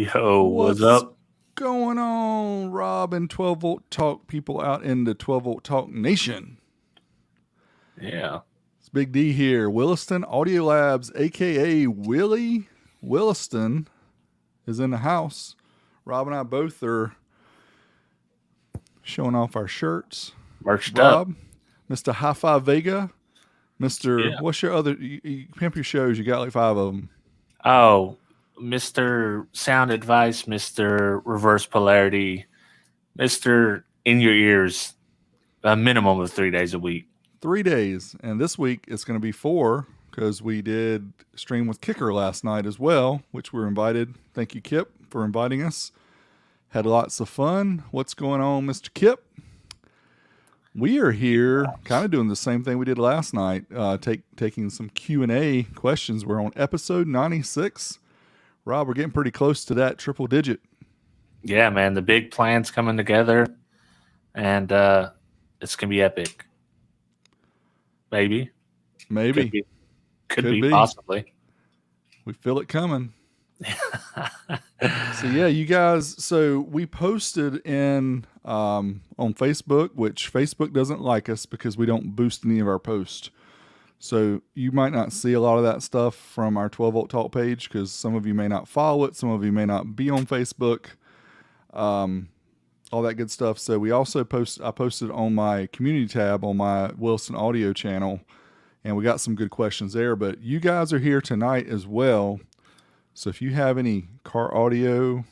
Yo, what's What's up? going on, Rob and 12 Volt Talk people out in the 12 Volt Talk Nation? Yeah. It's Big D here. Williston Audio Labs, aka Willie Williston, is in the house. Rob and I both are showing off our shirts. Merched up. Rob, Mr. High Five Vega, Mr. Yeah. What's your other? You pimp your shows. You got like 5 of them. Oh, Mr. Sound Advice, Mr. Reverse Polarity, Mr. In Your Ears, a minimum of 3 days a week. 3 days, and this week it's going to be 4 because we did stream with Kicker last night as well, which we're invited. Thank you, Kip, for inviting us. Had lots of fun. What's going on, Mr. Kip? We are here kind of doing the same thing we did last night, taking some Q&A questions. We're on episode 96. Rob, we're getting pretty close to that triple digit. Yeah, man, the big plan's coming together, and it's going to be epic. Maybe. Could be, possibly. We feel it coming. So yeah, you guys, so we posted in on Facebook, which Facebook doesn't like us because we don't boost any of our posts. So you might not see a lot of that stuff from our 12 Volt Talk page because some of you may not follow it, some of you may not be on Facebook, all that good stuff. So we also I posted on my community tab on my Wilson Audio channel, and we got some good questions there. But you guys are here tonight as well. So if you have any car audio,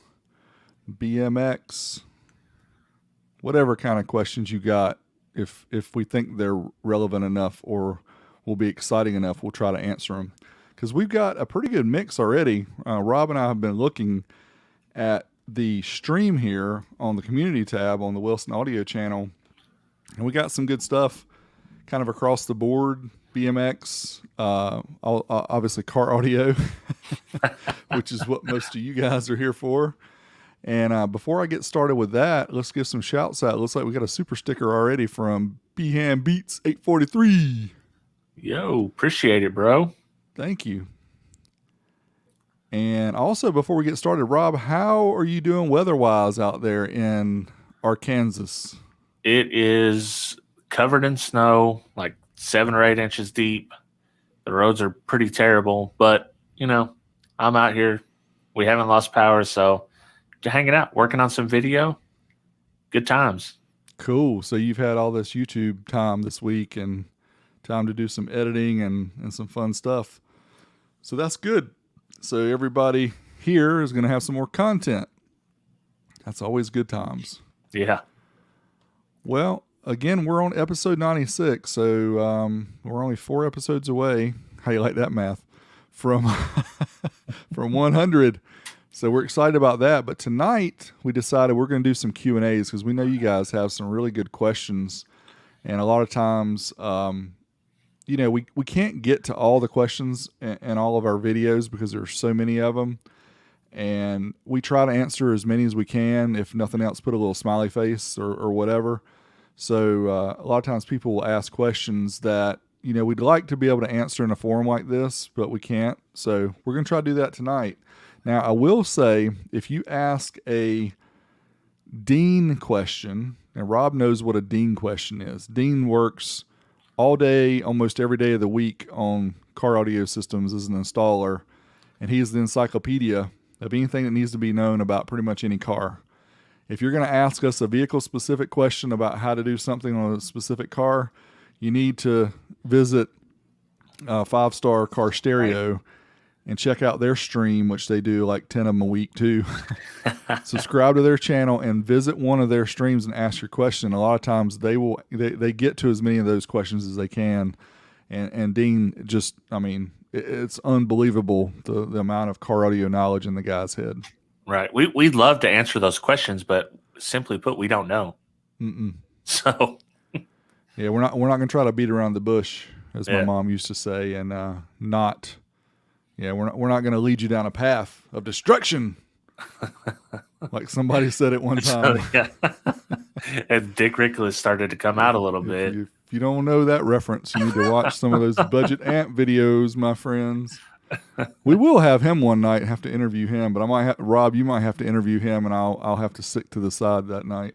BMX, whatever kind of questions you got, if we think they're relevant enough or will be exciting enough, we'll try to answer them. Because we've got a pretty good mix already. Rob and I have been looking at the stream here on the community tab on the Wilson Audio channel, and we got some good stuff kind of across the board. BMX, obviously car audio, which is what most of you guys are here for. And before I get started with that, let's give some shouts out. It looks like we got a super sticker already from Beham Beats 843. Yo, appreciate it, bro. Thank you. And also, before we get started, Rob, how are you doing weather-wise out there in Arkansas? It is covered in snow, like 7 or 8 inches deep. The roads are pretty terrible, but, I'm out here. We haven't lost power, so just hanging out, working on some video. Good times. Cool. So you've had all this YouTube time this week and time to do some editing and some fun stuff. So that's good. So everybody here is going to have some more content. That's always good times. Yeah. Well, again, we're on episode 96, so we're only 4 episodes away. How you like that math? From 100. So we're excited about that. But tonight we decided we're going to do some Q&As because we know you guys have some really good questions. And a lot of times, we can't get to all the questions in all of our videos because there's so many of them. And we try to answer as many as we can. If nothing else, put a little smiley face or whatever. So a lot of times people will ask questions that, we'd like to be able to answer in a forum like this, but we can't. So we're going to try to do that tonight. Now, I will say, if you ask a Dean question, and Rob knows what a Dean question is. Dean works all day, almost every day of the week on car audio systems as an installer, and he is the encyclopedia of anything that needs to be known about pretty much any car. If you're going to ask us a vehicle-specific question about how to do something on a specific car, you need to visit 5-Star Car Stereo and check out their stream, which they do like 10 of them a week too. Subscribe to their channel and visit one of their streams and ask your question. A lot of times they get to as many of those questions as they can. And Dean just, it's unbelievable the amount of car audio knowledge in the guy's head. Right. We'd love to answer those questions, but simply put, we don't know. So yeah, we're not going to try to beat around the bush, as my mom used to say, and we're not going to lead you down a path of destruction, like somebody said at one time. So, yeah. And Dick Rickless started to come out a little bit. If you don't know that reference, you need to watch some of those budget amp videos, my friends. We will have him one night and have to interview him, but I might Rob, you might have to interview him, and I'll have to stick to the side that night.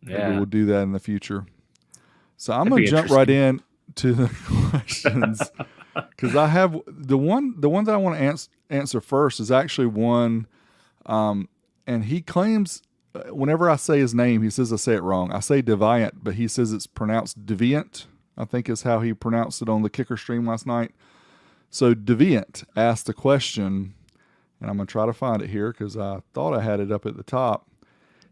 Maybe Yeah, we'll do that in the future. So I'm that'd gonna be jump right interesting. in to the questions because I have the one that I want to answer first is actually one, and he claims whenever I say his name, he says I say it wrong. I say Deviant, but he says it's pronounced Deviant. I think is how he pronounced it on the Kicker stream last night. So Deviant asked a question, and I'm gonna try to find it here because I thought I had it up at the top.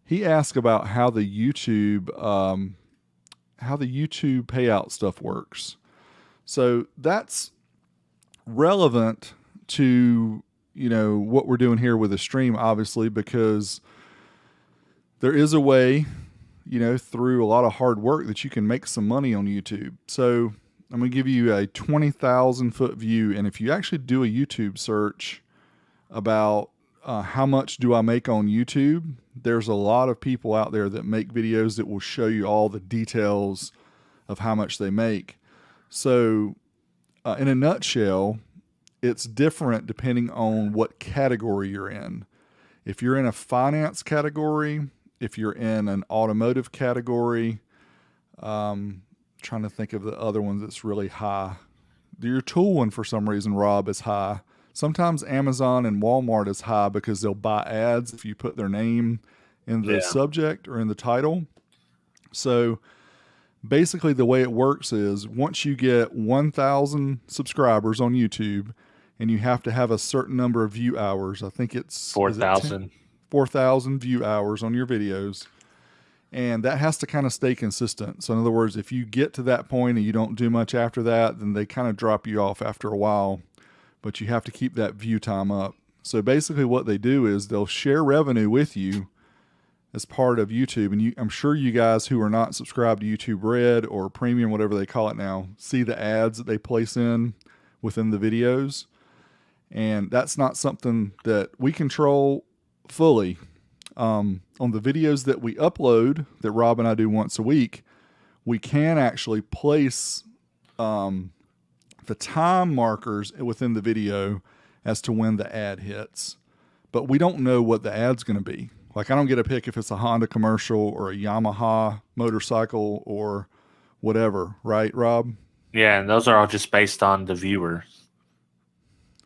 He asked about how the YouTube payout stuff works. So that's relevant to what we're doing here with the stream, obviously, because there is a way, through a lot of hard work that you can make some money on YouTube. So I'm going to give you a 20,000 foot view. And if you actually do a YouTube search about how much do I make on YouTube, there's a lot of people out there that make videos that will show you all the details of how much they make. So in a nutshell, it's different depending on what category you're in. If you're in a finance category, if you're in an automotive category, trying to think of the other ones that's really high. Your tool one, for some reason, Rob, is high. Sometimes Amazon and Walmart is high because they'll buy ads if you put their name in the Yeah. subject or in the title. So basically the way it works is once you get 1,000 subscribers on YouTube and you have to have a certain number of view hours, I think it's 4,000. 4,000 view hours on your videos. And that has to kind of stay consistent. So in other words, if you get to that point and you don't do much after that, then they kind of drop you off after a while, but you have to keep that view time up. So basically what they do is they'll share revenue with you as part of YouTube. And I'm sure you guys who are not subscribed to YouTube Red or Premium, whatever they call it now, see the ads that they place in within the videos. And that's not something that we control fully. On the videos that we upload, that Rob and I do once a week, we can actually place the time markers within the video as to when the ad hits. But we don't know what the ad's going to be. Like, I don't get a pick if it's a Honda commercial or a Yamaha motorcycle or whatever, right, Rob? Yeah, and those are all just based on the viewer.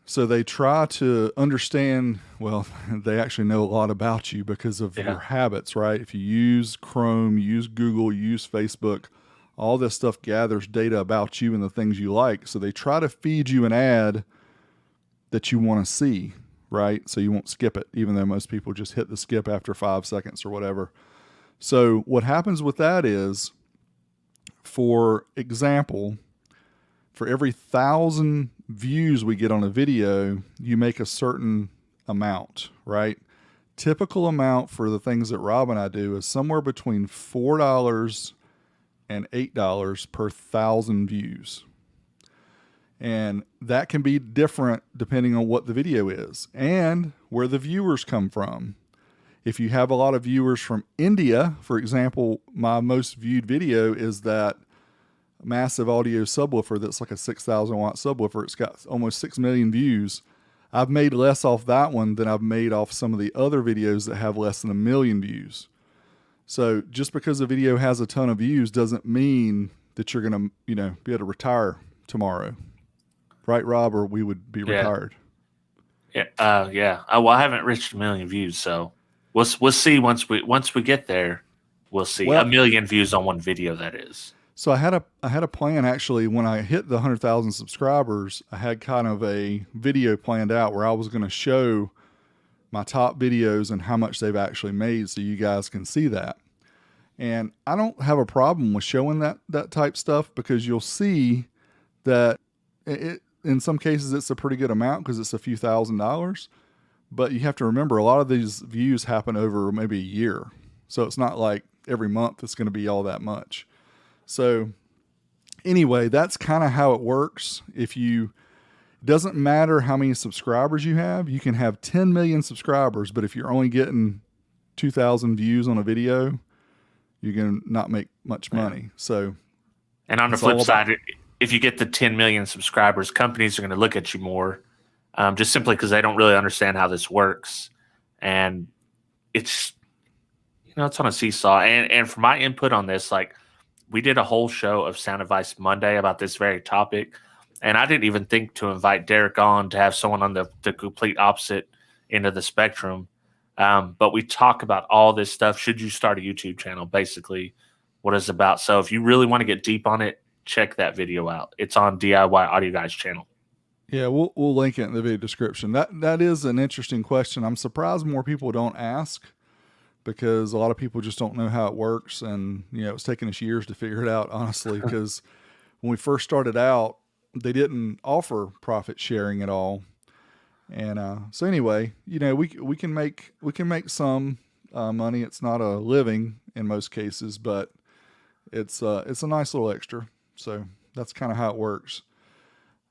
So they try to understand, well, they actually know a lot about you because of Yeah. your habits, right? If you use Chrome, you use Google, you use Facebook, all this stuff gathers data about you and the things you like. So they try to feed you an ad that you want to see, right? So you won't skip it, even though most people just hit the skip after 5 seconds or whatever. So what happens with that is, for example, for every 1,000 views we get on a video, you make a certain amount, right? Typical amount for the things that Rob and I do is somewhere between $4 and $8 per 1,000 views. And that can be different depending on what the video is and where the viewers come from. If you have a lot of viewers from India, for example, my most viewed video is that massive audio subwoofer that's like a 6,000 watt subwoofer. It's got almost 6 million views. I've made less off that one than I've made off some of the other videos that have less than 1 million views. So just because a video has a ton of views doesn't mean that you're going to, be able to retire tomorrow. Right, Rob? Or we would be retired. Yeah. Yeah. Well, I haven't reached 1 million views, so we'll see once we get there. We'll see. Well, 1 million views on one video, that is. So I had a plan, actually. When I hit the 100,000 subscribers, I had kind of a video planned out where I was going to show my top videos and how much they've actually made, so you guys can see that. And I don't have a problem with showing that type stuff, because you'll see that in some cases it's a pretty good amount because it's a few $1,000s. But you have to remember, a lot of these views happen over maybe a year. So it's not like every month it's going to be all that much. So anyway, that's kind of how it works. It doesn't matter how many subscribers you have. You can have 10 million subscribers, but if you're only getting 2,000 views on a video, you're going to not make much money. So, and on the flip side, if you get the 10 million subscribers, companies are going to look at you more just simply because they don't really understand how this works. And it's, it's on a seesaw. And for my input on this, like, we did a whole show of Sound Advice Monday about this very topic. And I didn't even think to invite Dereck on to have someone on the complete opposite end of the spectrum. But we talk about all this stuff. Should you start a YouTube channel? Basically, what it's about. So if you really want to get deep on it, check that video out. It's on DIY Audio Guys channel. Yeah, we'll link it in the video description. That is an interesting question. I'm surprised more people don't ask, because a lot of people just don't know how it works, and it's taken us years to figure it out, honestly. Because when we first started out, they didn't offer profit sharing at all, and so anyway, we can make some money. It's not a living in most cases, but it's a nice little extra. So that's kind of how it works.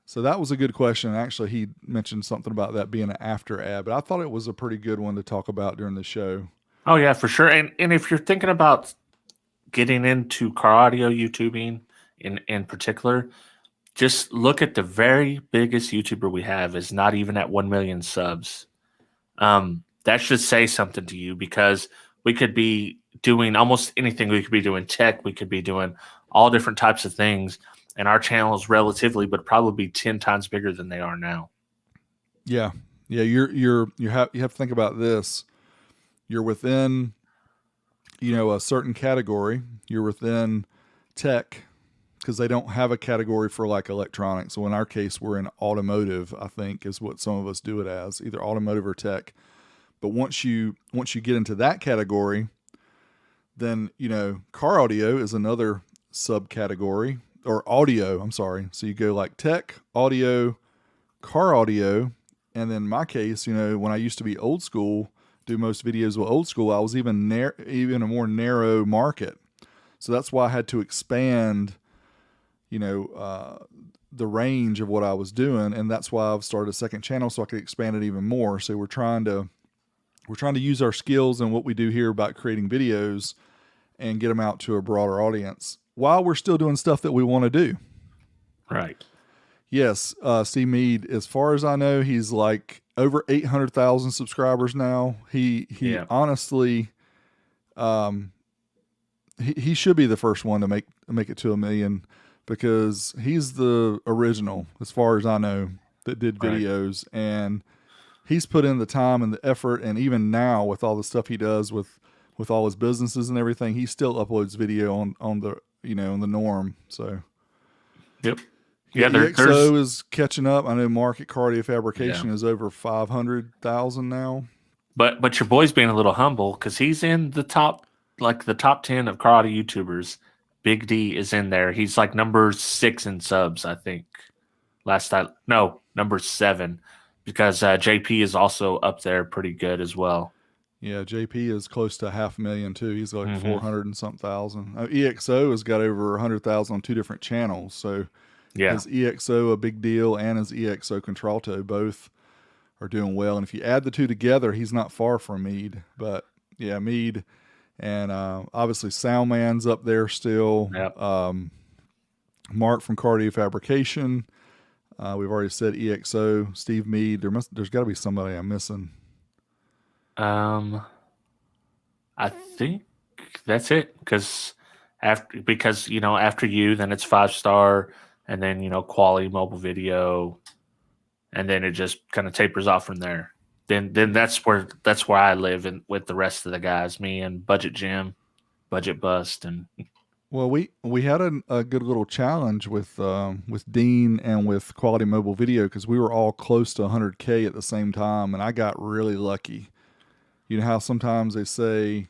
So that was a good question. Actually, he mentioned something about that being an after ad, but I thought it was a pretty good one to talk about during the show. Oh yeah, for sure. And if you're thinking about getting into car audio YouTubing in particular, just look at the very biggest YouTuber we have is not even at 1 million subs. That should say something to you, because we could be doing almost anything. We could be doing tech. We could be doing all different types of things. And our channel is relatively, but probably 10 times bigger than they are now. Yeah. Yeah. You have to think about this. You're within, a certain category. You're within tech, because they don't have a category for like electronics. So in our case, we're in automotive, I think is what some of us do it as, either automotive or tech. But once you get into that category, then, car audio is another subcategory, or audio, I'm sorry. So you go like tech, audio, car audio. And then in my case, when I used to be old school, do most videos with old school, I was even a more narrow market. So that's why I had to expand, the range of what I was doing. And that's why I've started a second channel, so I could expand it even more. So we're trying to use our skills and what we do here about creating videos and get them out to a broader audience while we're still doing stuff that we want to do. Right. Yes. Steve Mead, as far as I know, he's like over 800,000 subscribers now. He honestly, he should be the first one to make it to 1 million, because he's the original, as far as I know, that did videos. Right. And he's put in the time and the effort. And even now, with all the stuff he does with all his businesses and everything, he still uploads video on the, on the norm. So, yep. Yeah, EXO is catching up. I know Market Cardio Fabrication is over 500,000 now. But your boy's being a little humble, because he's in the top 10 of car audio YouTubers. Big D is in there. He's like number 6 in subs, I think. Number 7, because JP is also up there pretty good as well. Yeah, JP is close to 500,000 too. He's like 400 and something thousand. EXO has got over 100,000 on 2 different channels. So his EXO a big deal, and his EXO Contralto both are doing well. And if you add the 2 together, he's not far from Mead. But yeah, Mead, and obviously Soundman's up there still. Yep. Mark from Cardio Fabrication. We've already said EXO, Steve Mead. There's got to be somebody I'm missing. I think that's it, because after you, then it's 5 Star, and then quality mobile video, and then it just kind of tapers off from there. Then that's where I live with the rest of the guys, me and Budget Jim, Budget Bust, and well, we had a good little challenge with Dean and with quality mobile video, because we were all close to 100K at the same time, and I got really lucky. You know how sometimes they say,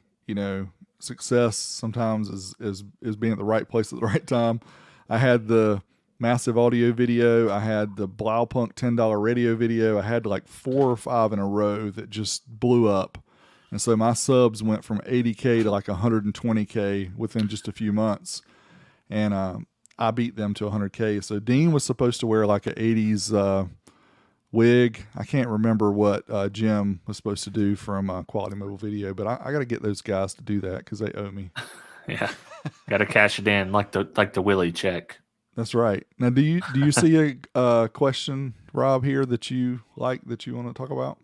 success sometimes is being at the right place at the right time. I had the massive audio video. I had the Blaupunk $10 radio video. I had like 4 or 5 in a row that just blew up. And so my subs went from 80K to like 120K within just a few months. And I beat them to 100K. So Dean was supposed to wear like an 80s wig. I can't remember what Jim was supposed to do from Quality Mobile Video, but I got to get those guys to do that because they owe me. Yeah, got to cash it in like the Willie check. That's right. Now, do you see a question, Rob, here that you want to talk about?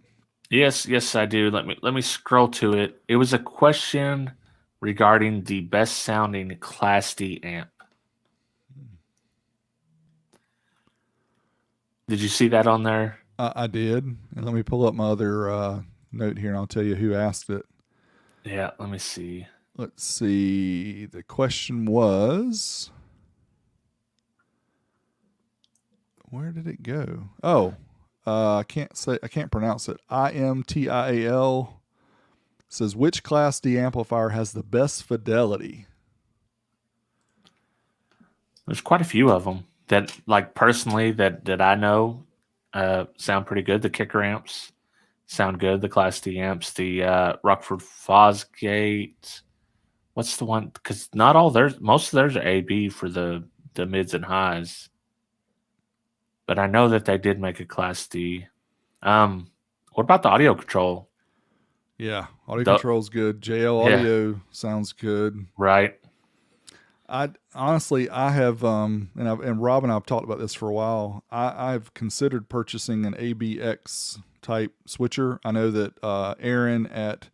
Yes, I do. Let me scroll to it. It was a question regarding the best sounding Class D amp. Did you see that on there? I did, and let me pull up my other note here, and I'll tell you who asked it. Yeah, let me see. Let's see. The question was, where did it go? Oh, I can't pronounce it. IMTIAL says, which Class D amplifier has the best fidelity? There's quite a few of them that, like personally, that I know sound pretty good. The kicker amps sound good. The Class D amps, the Rockford Fosgate. What's the one? Because not all theirs, most of theirs are AB for the mids and highs. But I know that they did make a Class D. What about the audio control? Yeah, audio The, control's good. JL yeah, audio sounds good. right. I honestly, I have, and Rob and I have talked about this for a while. I've considered purchasing an ABX type switcher. I know that Aaron at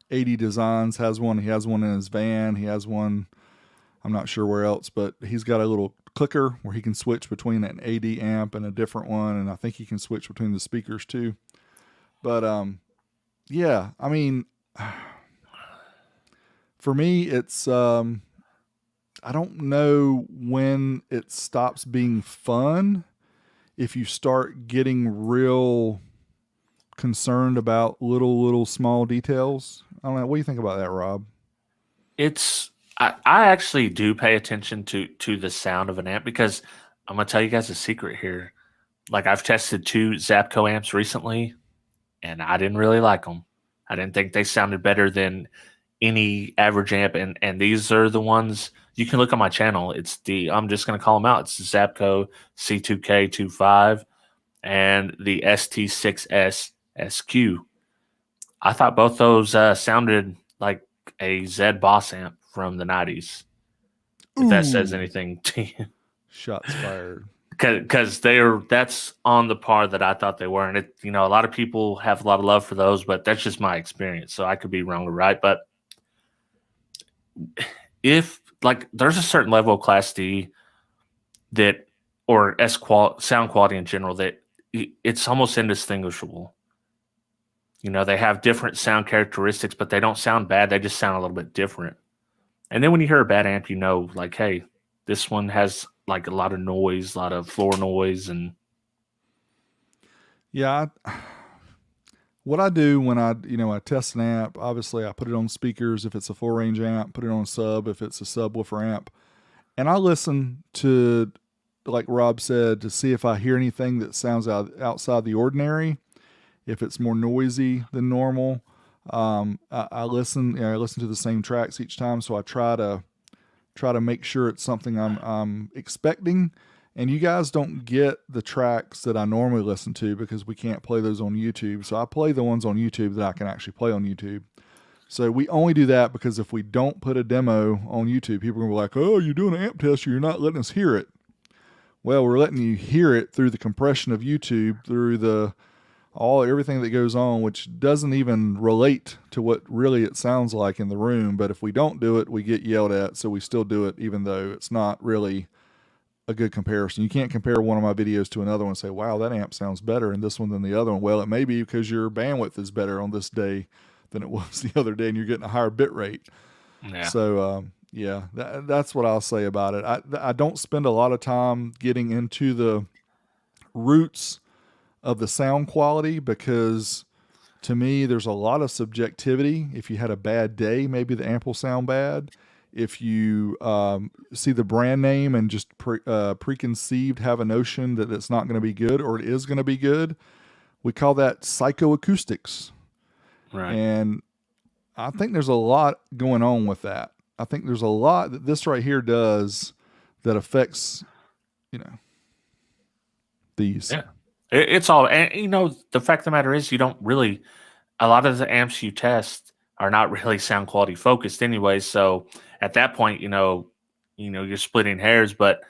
80 Designs has one. He has one in his van. He has one. I'm not sure where else, but he's got a little clicker where he can switch between an AD amp and a different one, and I think he can switch between the speakers too. But yeah, I mean, for me, it's I don't know when it stops being fun if you start getting real concerned about little small details. I don't know. What do you think about that, Rob? I actually do pay attention to the sound of an amp because I'm gonna tell you guys a secret here. Like I've tested 2 Zapco amps recently, and I didn't really like them. I didn't think they sounded better than any average amp, and these are the ones you can look on my channel. I'm just gonna call them out. It's the Zapco C2K25 and the ST6S SQ. I thought both those sounded like a Zed Boss amp from the 90s. If that says Ooh, anything to you, shots fired. because that's on the par that I thought they were, and a lot of people have a lot of love for those, but that's just my experience. So I could be wrong or right, but if like there's a certain level of Class D that or sound quality in general that it's almost indistinguishable. They have different sound characteristics, but they don't sound bad. They just sound a little bit different. And then when you hear a bad amp, like, hey, this one has like a lot of noise, a lot of floor noise, and Yeah, what I do when I test an amp, obviously I put it on speakers if it's a full range amp, put it on a sub if it's a subwoofer amp, and I listen to, like Rob said, to see if I hear anything that sounds outside the ordinary. If it's more noisy than normal, I listen. I listen to the same tracks each time, so I try to make sure it's something I'm expecting. And you guys don't get the tracks that I normally listen to because we can't play those on YouTube. So I play the ones on YouTube that I can actually play on YouTube. So we only do that because if we don't put a demo on YouTube, people are going to be like, oh, you're doing an amp test, you're not letting us hear it. Well, we're letting you hear it through the compression of YouTube, through everything that goes on, which doesn't even relate to what really it sounds like in the room. But if we don't do it, we get yelled at. So we still do it, even though it's not really a good comparison. You can't compare one of my videos to another one and say, wow, that amp sounds better in this one than the other one. Well, it may be because your bandwidth is better on this day than it was the other day and you're getting a higher bit rate. yeah. So, yeah, that's what I'll say about it. I don't spend a lot of time getting into the roots of the sound quality because to me, there's a lot of subjectivity. If you had a bad day, maybe the amp will sound bad. If you see the brand name and just preconceived have a notion that it's not going to be good or it is going to be good, we call that psychoacoustics. Right. And I think there's a lot going on with that. I think there's a lot that this right here does that affects, these. Yeah. It's all, and the fact of the matter is, you don't really, a lot of the amps you test are not really sound quality focused anyway. So at that point, you're splitting hairs. But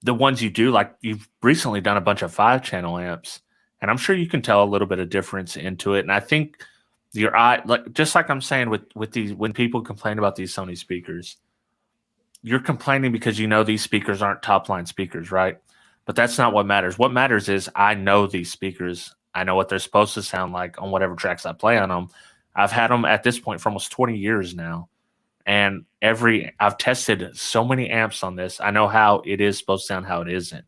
the ones you do, like you've recently done a bunch of 5-channel amps, and I'm sure you can tell a little bit of difference into it. And I think your eye, like just like I'm saying with these, when people complain about these Sony speakers, you're complaining because you know these speakers aren't top line speakers, right? But that's not what matters. What matters is I know these speakers. I know what they're supposed to sound like on whatever tracks I play on them. I've had them at this point for almost 20 years now. And I've tested so many amps on this. I know how it is supposed to sound, how it isn't.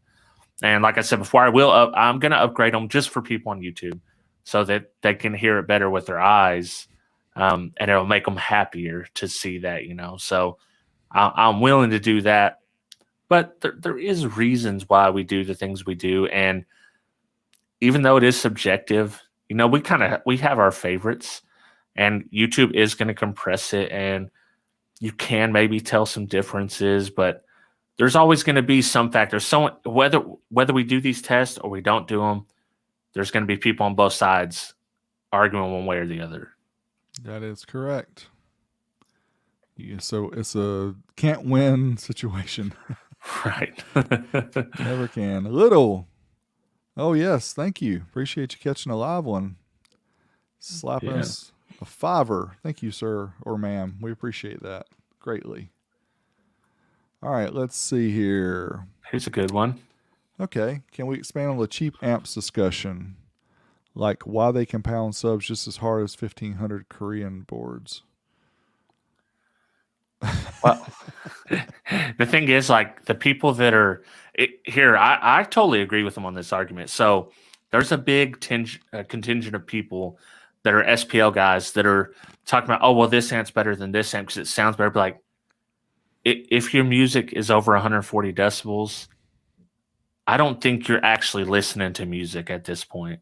And like I said before, I'm going to upgrade them just for people on YouTube so that they can hear it better with their eyes. And it'll make them happier to see that, So I'm willing to do that. But there is reasons why we do the things we do. And even though it is subjective, we have our favorites, and YouTube is going to compress it, and you can maybe tell some differences, but there's always going to be some factors. So whether we do these tests or we don't do them, there's going to be people on both sides arguing one way or the other. That is correct. Yeah, so it's a can't win situation. Right. Never can. Little. Oh, yes. Thank you. Appreciate you catching a live one. Slapping us a $5. Thank you, sir or ma'am. We appreciate that greatly. All right. Let's see here. Here's a good one. Okay. Can we expand on the cheap amps discussion? Like why they compound subs just as hard as 1500 Korean boards? Well, the thing is, like the people that are here, I totally agree with them on this argument. So there's a big contingent of people that are SPL guys that are talking about, oh, well, this amp's better than this amp because it sounds better. But like, if your music is over 140 decibels, I don't think you're actually listening to music at this point.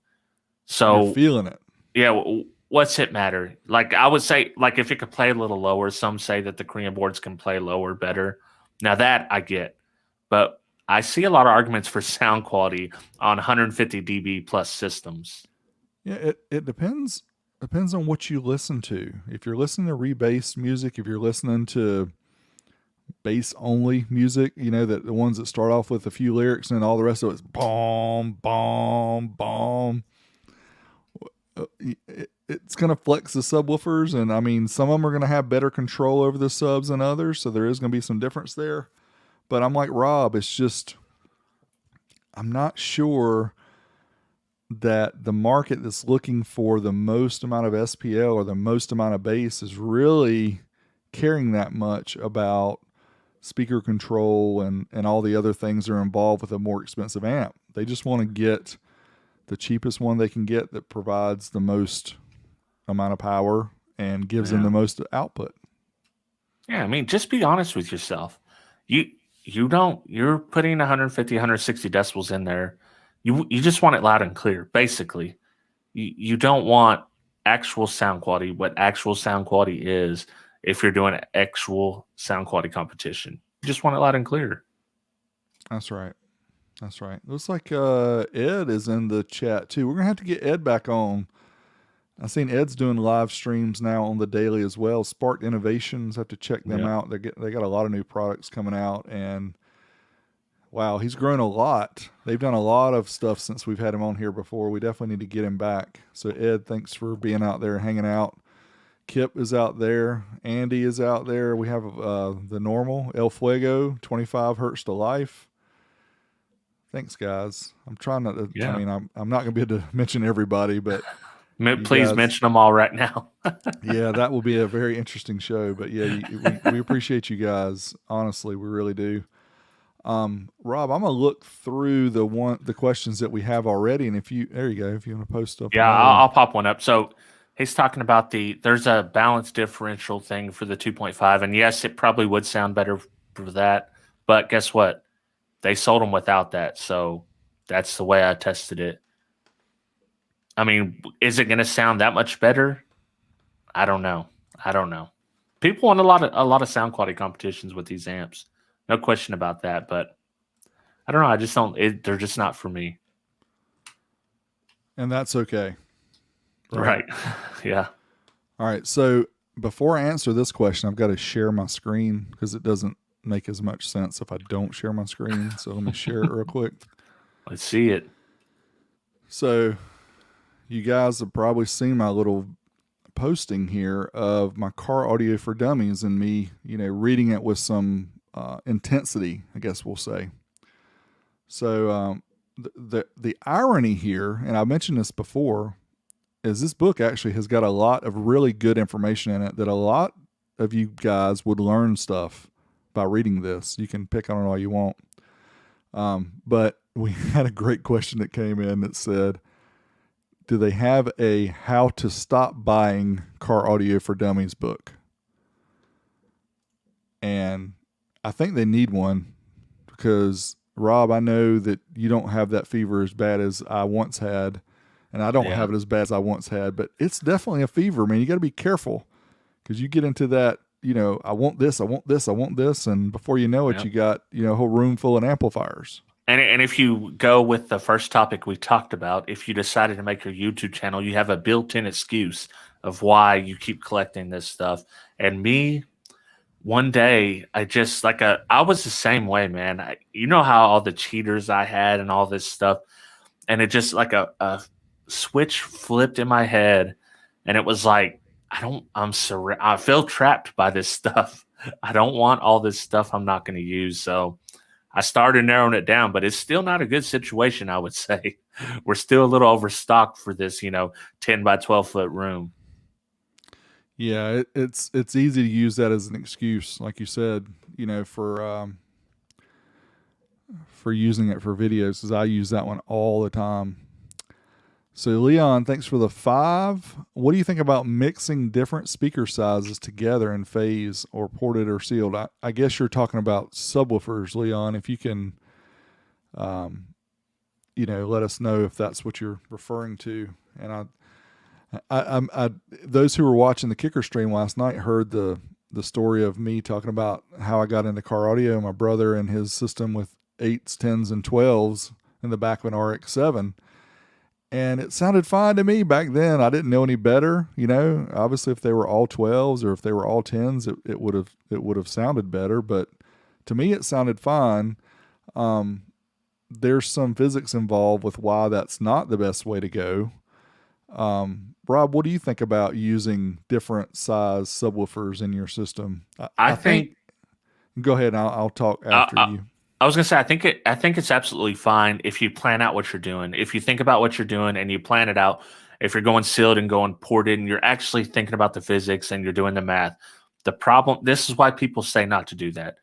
So you're feeling it. Yeah. What's it matter? Like I would say, like if it could play a little lower, some say that the Korean boards can play lower better. Now that I get, but I see a lot of arguments for sound quality on 150 dB plus systems. Yeah, it depends on what you listen to. If you're listening to rebased music, if you're listening to bass only music, that the ones that start off with a few lyrics and all the rest of it's boom, boom, boom. It's going to flex the subwoofers, and I mean, some of them are going to have better control over the subs than others, so there is going to be some difference there. But I'm like Rob, it's just, I'm not sure that the market that's looking for the most amount of SPL or the most amount of bass is really caring that much about speaker control and all the other things that are involved with a more expensive amp. They just want to get the cheapest one they can get that provides the most amount of power and gives them the most output. Yeah, I mean, just be honest with yourself. You're putting 150, 160 decibels in there. You just want it loud and clear, basically. You don't want actual sound quality. What actual sound quality is, if you're doing an actual sound quality competition, you just want it loud and clear. That's right. Looks like Ed is in the chat too. We're gonna have to get Ed back on. I've seen Ed's doing live streams now on the daily as well. Spark Innovations, have to check them out. They got a lot of new products coming out, and wow, he's grown a lot. They've done a lot of stuff since we've had him on here before. We definitely need to get him back. So Ed, thanks for being out there and hanging out. Kip is out there. Andy is out there. We have the normal El Fuego, 25 hertz to life. Thanks, guys. I'm trying not to. I mean, I'm not going to be able to mention everybody, but please mention them all right now. Yeah, that will be a very interesting show. But yeah, we appreciate you guys. Honestly, we really do. Rob, I'm gonna look through the questions that we have already, and there you go. If you want to post up, I'll pop one up. So he's talking about there's a balance differential thing for the 2.5, and yes, it probably would sound better for that. But guess what? They sold them without that, so that's the way I tested it. I mean, is it going to sound that much better? I don't know. People want a lot of sound quality competitions with these amps, no question about that. But I don't know. I just don't. They're just not for me. And that's okay. Right. Yeah. All right. So before I answer this question, I've got to share my screen because it doesn't make as much sense if I don't share my screen. So let me share it real quick. Let's see it. So you guys have probably seen my little posting here of my car audio for dummies and me, reading it with some intensity, I guess we'll say. So the irony here, and I mentioned this before, is this book actually has got a lot of really good information in it that a lot of you guys would learn stuff by reading this. You can pick on it all you want. But we had a great question that came in that said, do they have a how to stop buying car audio for dummies book? And I think they need one because, Rob, I know that you don't have that fever as bad as I once had, and I don't have it as bad as I once had, but it's definitely a fever, man. You got to be careful because you get into that, I want this, I want this, I want this, and before you know it, you got, a whole room full of amplifiers. And if you go with the first topic we talked about, if you decided to make your YouTube channel, you have a built-in excuse of why you keep collecting this stuff. And me, one day, I was the same way, man. You know how all the cheaters I had and all this stuff, and it just like a switch flipped in my head, and it was like, I feel trapped by this stuff. I don't want all this stuff I'm not going to use. So I started narrowing it down, but it's still not a good situation, I would say. We're still a little overstocked for this, 10 by 12 foot room. Yeah, it's easy to use that as an excuse, like you said, for using it for videos, because I use that one all the time. So Leon, thanks for the 5. What do you think about mixing different speaker sizes together in phase or ported or sealed? I guess you're talking about subwoofers, Leon. If you can, let us know if that's what you're referring to. And I those who were watching the Kicker stream last night heard the story of me talking about how I got into car audio. My brother and his system with 8s, 10s, and 12s in the back of an RX-7. And it sounded fine to me back then. I didn't know any better, Obviously, if they were all 12s or if they were all 10s, it would have sounded better. But to me, it sounded fine. There's some physics involved with why that's not the best way to go. Rob, what do you think about using different size subwoofers in your system? I think. Go ahead. I'll talk after you. I was going to say, I think it's absolutely fine if you plan out what you're doing. If you think about what you're doing and you plan it out, if you're going sealed and going ported and you're actually thinking about the physics and you're doing the math, this is why people say not to do that,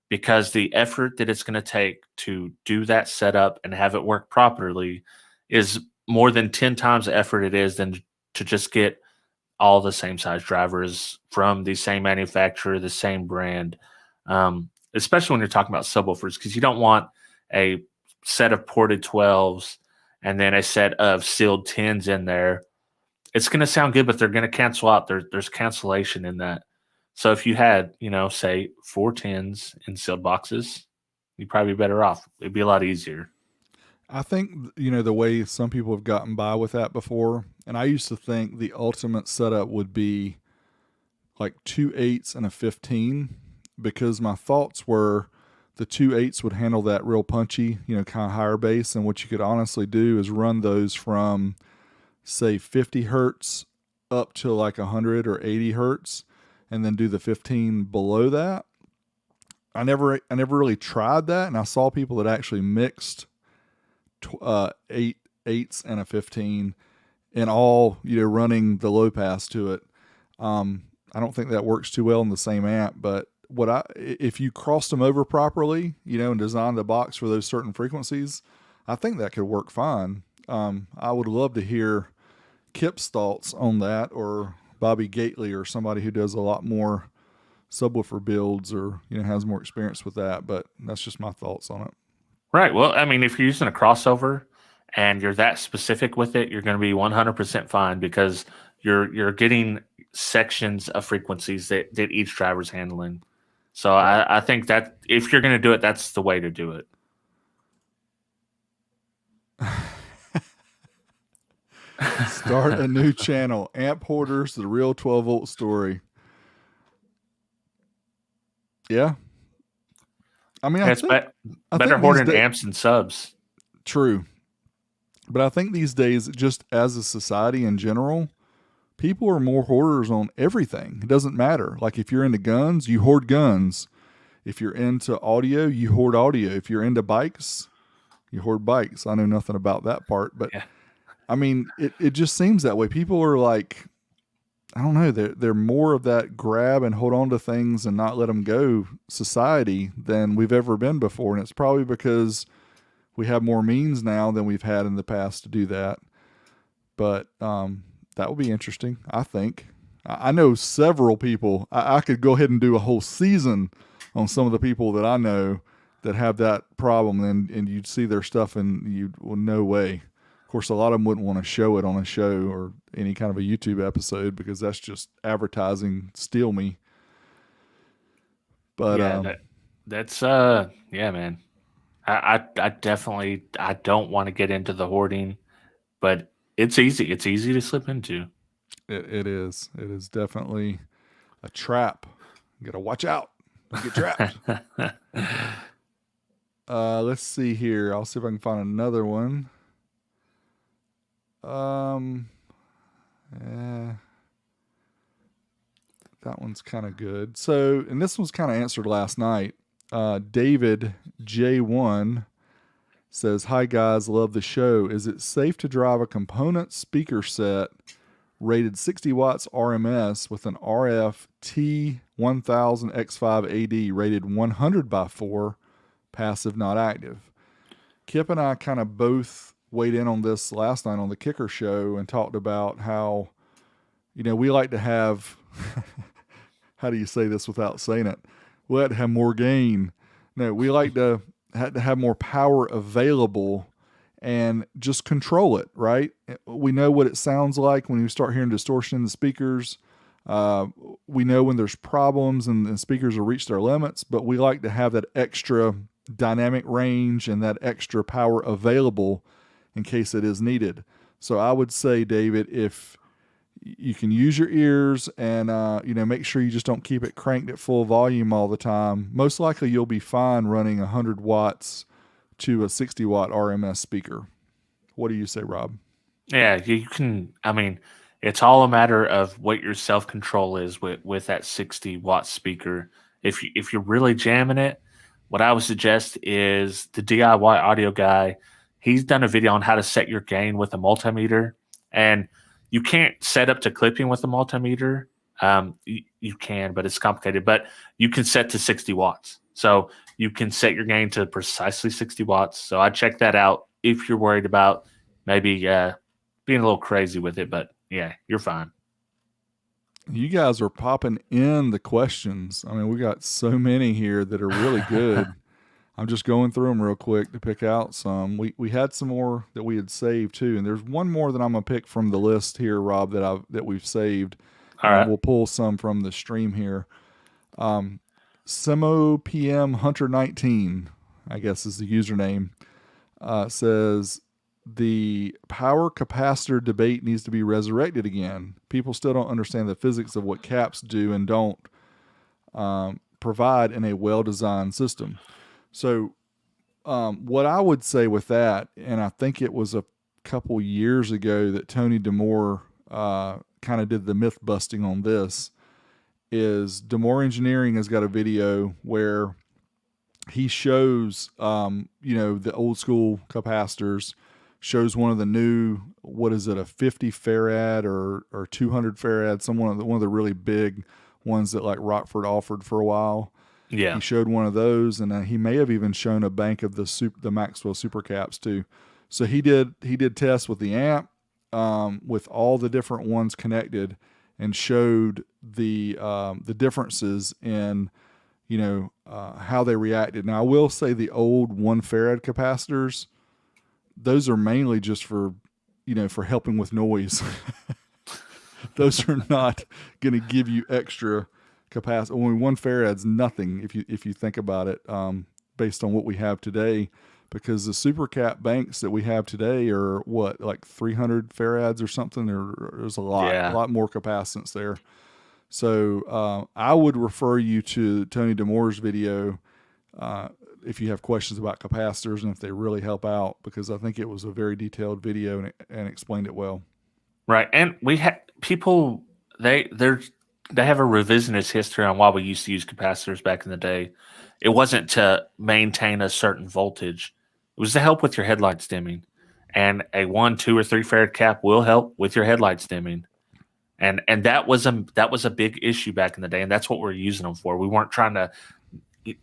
because the effort that it's going to take to do that setup and have it work properly is more than 10 times the effort it is than to just get all the same size drivers from the same manufacturer, the same brand. Especially when you're talking about subwoofers, because you don't want a set of ported 12s and then a set of sealed 10s in there. It's going to sound good, but they're going to cancel out. There's cancellation in that. So if you had, say 4 10s in sealed boxes, you'd probably be better off. It'd be a lot easier. I think, the way some people have gotten by with that before, and I used to think the ultimate setup would be like 2 8s and a 15, because my thoughts were the 2 8s would handle that real punchy, kind of higher bass. And what you could honestly do is run those from, say, 50 hertz up to like 100 or 80 hertz, and then do the 15 below that. I never really tried that, and I saw people that actually mixed 8 8s and a 15 and all, running the low pass to it. I don't think that works too well in the same amp, but if you crossed them over properly, and designed the box for those certain frequencies, I think that could work fine. I would love to hear Kip's thoughts on that, or Bobby Gately, or somebody who does a lot more subwoofer builds, or has more experience with that. But that's just my thoughts on it. Right. Well, I mean, if you're using a crossover and you're that specific with it, you're going to be 100% fine, because you're getting sections of frequencies that each driver's handling. So I think that if you're going to do it, that's the way to do it. Start a new channel, Amp Hoarders, the real 12-volt story. Yeah. I mean, That's I better think these hoarding amps and subs. true, but I think these days, just as a society in general, people are more hoarders on everything. It doesn't matter. Like if you're into guns, you hoard guns. If you're into audio, you hoard audio. If you're into bikes, you hoard bikes. I know nothing about that part, but Yeah. I mean, it just seems that way. People are like, I don't know, they're more of that grab and hold on to things and not let them go society than we've ever been before. And it's probably because we have more means now than we've had in the past to do that. But that will be interesting, I think. I know several people. I could go ahead and do a whole season on some of the people that I know that have that problem, and you'd see their stuff and you, well, no way. Of course, a lot of them wouldn't want to show it on a show or any kind of a YouTube episode because that's just advertising. Steal me. But Yeah, that's yeah, man. I definitely I don't want to get into the hoarding, but it's easy. It's easy to slip into. it is. It is definitely a trap. You got to watch out. Don't get trapped. Let's see here. I'll see if I can find another one. Eh, that one's kind of good. So, and this one's kind of answered last night. David J1 says, "Hi guys, love the show. Is it safe to drive a component speaker set rated 60 watts RMS with an RF T1000 X5 AD rated 100 by 4, passive not active?" Kip and I kind of both weighed in on this last night on the Kicker show and talked about how, we like to have, how do you say this without saying it? We like to have more gain. No, we like to have more power available and just control it, right? We know what it sounds like when you start hearing distortion in the speakers. We know when there's problems and the speakers have reached their limits, but we like to have that extra dynamic range and that extra power available in case it is needed. So I would say, David, if you can use your ears and make sure you just don't keep it cranked at full volume all the time, most likely you'll be fine running 100 watts to a 60 watt RMS speaker. What do you say, Rob? Yeah, you can. I mean, it's all a matter of what your self control is with that 60-watt speaker. If you're really jamming it, what I would suggest is the DIY audio guy. He's done a video on how to set your gain with a multimeter, and you can't set up to clipping with a multimeter. You can, but it's complicated. But you can set to 60 watts, so you can set your gain to precisely 60 watts. So I check that out if you're worried about maybe being a little crazy with it. But yeah, you're fine. You guys are popping in the questions. I mean, we got so many here that are really good. I'm just going through them real quick to pick out some. We had some more that we had saved too, and there's one more that I'm gonna pick from the list here, Rob, that we've saved. All right. We'll pull some from the stream here. Simo PM Hunter 19, I guess is the username, says the power capacitor debate needs to be resurrected again. People still don't understand the physics of what caps do and don't provide in a well-designed system. So what I would say with that, and I think it was a couple years ago that Tony DeMore kind of did the myth busting on this, is DeMore Engineering has got a video where he shows, the old school capacitors, shows one of the new, what is it, a 50 farad or 200 farad, one of the really big ones that like Rockford offered for a while. Yeah. He showed one of those, and he may have even shown a bank of the Maxwell supercaps too. So he did tests with the amp, with all the different ones connected, and showed the differences in how they reacted. Now I will say the old 1 farad capacitors, those are mainly just for helping with noise. Those are not going to give you extra capacity. I mean, 1 farad's nothing if you think about it, based on what we have today, because the supercap banks that we have today are what, like 300 farads or something. There's a lot more capacitance there. So I would refer you to Tony DeMore's video. if you have questions about capacitors and if they really help out, because I think it was a very detailed video and explained it well. Right. And we have people, they have a revisionist history on why we used to use capacitors back in the day. It wasn't to maintain a certain voltage. It was to help with your headlights dimming. And a 1, 2, or 3 farad cap will help with your headlights dimming. And that was a big issue back in the day, and that's what we're using them for. We weren't trying to.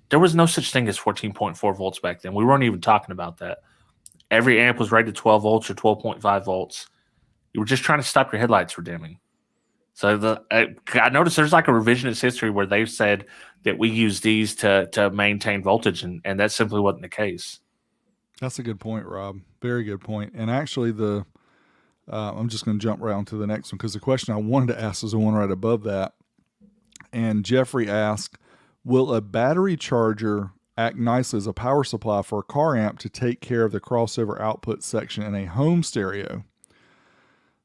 There was no such thing as 14.4 volts back then. We weren't even talking about that. Every amp was rated 12 volts or 12.5 volts. You were just trying to stop your headlights from dimming. So I noticed there's like a revisionist history where they've said that we use these to maintain voltage, and that simply wasn't the case. That's a good point, Rob. Very good point. And actually, I'm just going to jump right on to the next one because the question I wanted to ask is the one right above that. And Jeffrey asked, will a battery charger act nicely as a power supply for a car amp to take care of the crossover output section in a home stereo?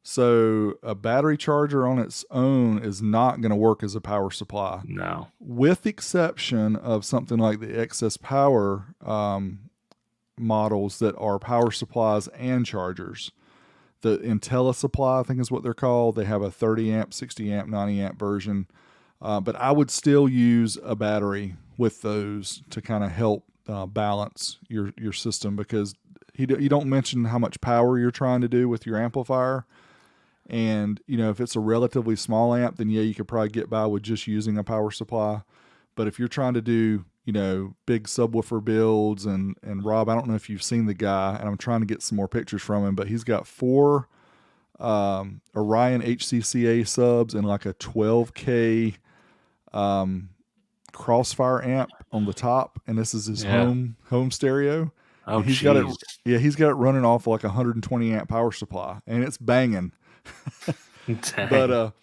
So a battery charger on its own is not going to work as a power supply. No. With the exception of something like the excess power models that are power supplies and chargers. The IntelliSupply, I think is what they're called. They have a 30 amp, 60 amp, 90 amp version. But I would still use a battery with those to kind of help balance your system, because you don't mention how much power you're trying to do with your amplifier. And, if it's a relatively small amp, then yeah, you could probably get by with just using a power supply. But if you're trying to do, big subwoofer builds, and Rob, I don't know if you've seen the guy, and I'm trying to get some more pictures from him, but he's got 4 Orion HCCA subs and like a 12K Crossfire amp on the top, and this is his home stereo. Oh, he's got it. Yeah, he's got it running off like 120 amp power supply, and it's banging. But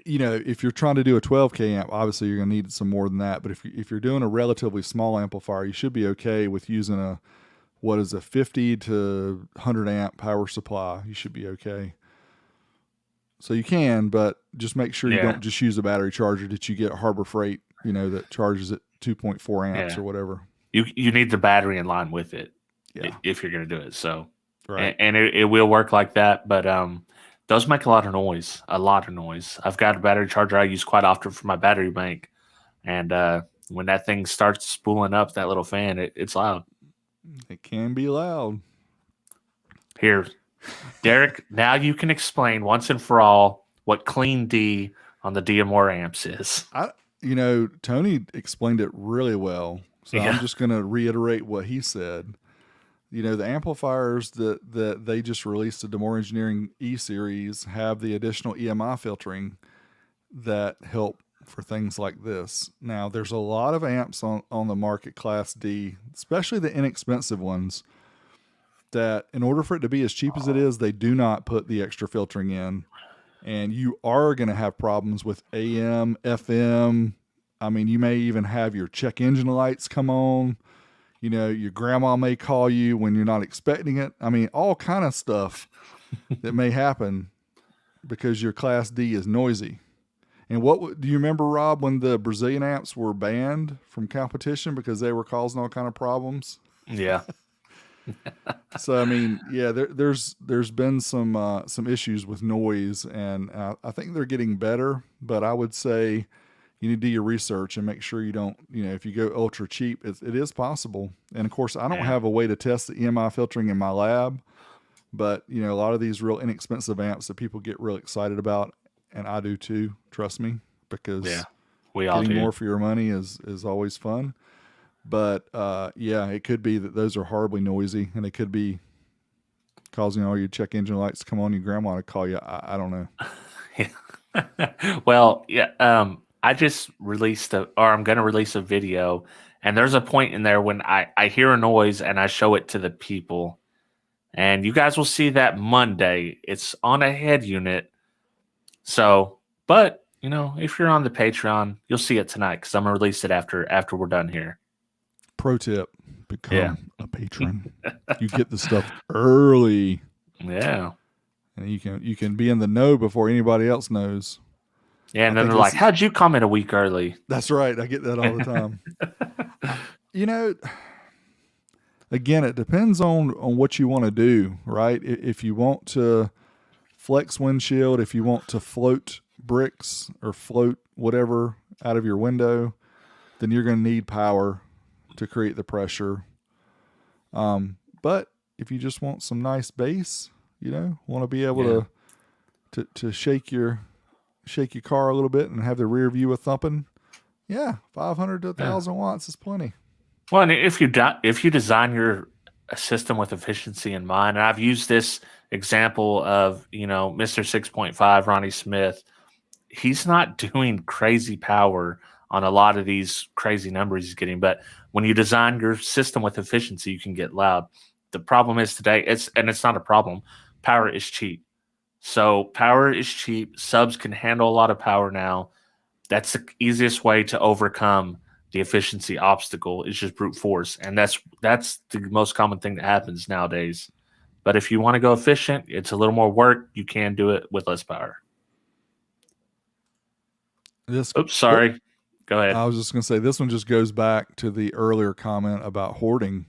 if you're trying to do a 12K amp, obviously you're going to need some more than that. But if you're doing a relatively small amplifier, you should be okay with using a 50 to 100 amp power supply. You should be okay. So you can, but just make sure you don't just use a battery charger that you get Harbor Freight, that charges at 2.4 amps or whatever. You need the battery in line with it if you're going to do it. So, right. And it will work like that, but those make a lot of noise. I've got a battery charger I use quite often for my battery bank, and when that thing starts spooling up, that little fan, it's loud. It can be loud. Here, Dereck, now you can explain once and for all what clean D on the DM4 amps is. Tony explained it really well, so I'm just going to reiterate what he said. The amplifiers that they just released, the Demore Engineering E-Series, have the additional EMI filtering that help for things like this. Now, there's a lot of amps on the market, Class D, especially the inexpensive ones, that in order for it to be as cheap as it is, they do not put the extra filtering in. And you are going to have problems with AM, FM. I mean, you may even have your check engine lights come on. Your grandma may call you when you're not expecting it. I mean, all kind of stuff that may happen because your Class D is noisy. And do you remember, Rob, when the Brazilian amps were banned from competition because they were causing all kind of problems? Yeah. So I mean, yeah, there's been some issues with noise, and I think they're getting better. But I would say you need to do your research and make sure you don't, if you go ultra cheap, it is possible. And of course, I don't have a way to test the EMI filtering in my lab, but a lot of these real inexpensive amps that people get real excited about, and I do too, trust me, because we all getting do. more for your money is always fun. But it could be that those are horribly noisy, and it could be causing all your check engine lights to come on, your grandma to call you. I don't know. Well, I just I'm going to release a video, and there's a point in there when I hear a noise and I show it to the people, and you guys will see that Monday. It's on a head unit. So, but if you're on the Patreon, you'll see it tonight because I'm going to release it after we're done here. Pro tip, become a patron. You get the stuff early. Yeah. And you can be in the know before anybody else knows. Yeah, and then they're like, how'd you comment a week early? That's right. I get that all the time. You know, again, it depends on what you want to do, right? If you want to flex windshield, if you want to float bricks or float whatever out of your window, then you're going to need power to create the pressure. But if you just want some nice bass, want to be able to shake your car a little bit and have the rear view a thumping, 500 to 1,000 watts is plenty. Well, and if you design your system with efficiency in mind, and I've used this example of Mr. 6.5 Ronnie Smith, he's not doing crazy power on a lot of these crazy numbers he's getting, but when you design your system with efficiency, you can get loud. The problem is today, it's not a problem. Power is cheap. So power is cheap. Subs can handle a lot of power now. That's the easiest way to overcome the efficiency obstacle is just brute force. And that's the most common thing that happens nowadays. But if you want to go efficient, it's a little more work. You can do it with less power. Oops, sorry. Go ahead. I was just going to say, this one just goes back to the earlier comment about hoarding.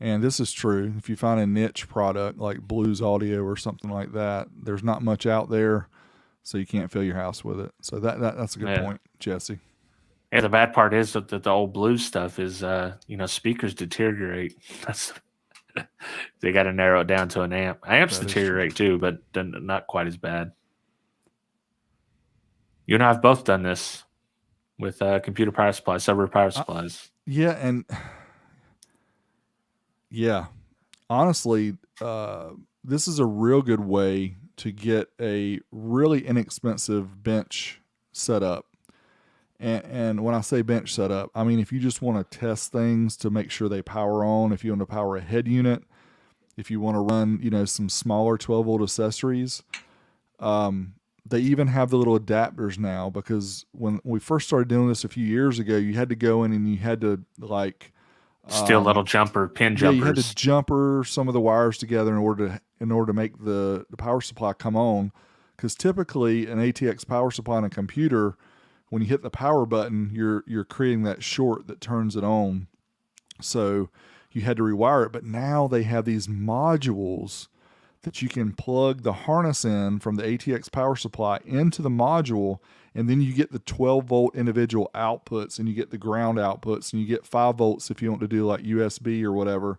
And this is true. If you find a niche product like Blues Audio or something like that, there's not much out there, so you can't fill your house with it. So that's a good point, Jesse. Yeah, the bad part is that the old Blues stuff is, speakers deteriorate. They got to narrow it down to an amp. Amps deteriorate too, but not quite as bad. You and I have both done this with computer power supplies, server power supplies. Honestly, this is a real good way to get a really inexpensive bench set up. And when I say bench setup, I mean if you just want to test things to make sure they power on, if you want to power a head unit, if you want to run, some smaller 12-volt accessories, they even have the little adapters now, because when we first started doing this a few years ago, you had to go in and you had to still little pin jumpers. You had to jumper some of the wires together in order to make the power supply come on, because typically an ATX power supply on a computer, when you hit the power button, you're creating that short that turns it on. So you had to rewire it. But now they have these modules that you can plug the harness in from the ATX power supply into the module, and then you get the 12-volt individual outputs, and you get the ground outputs, and you get 5 volts if you want to do like USB or whatever.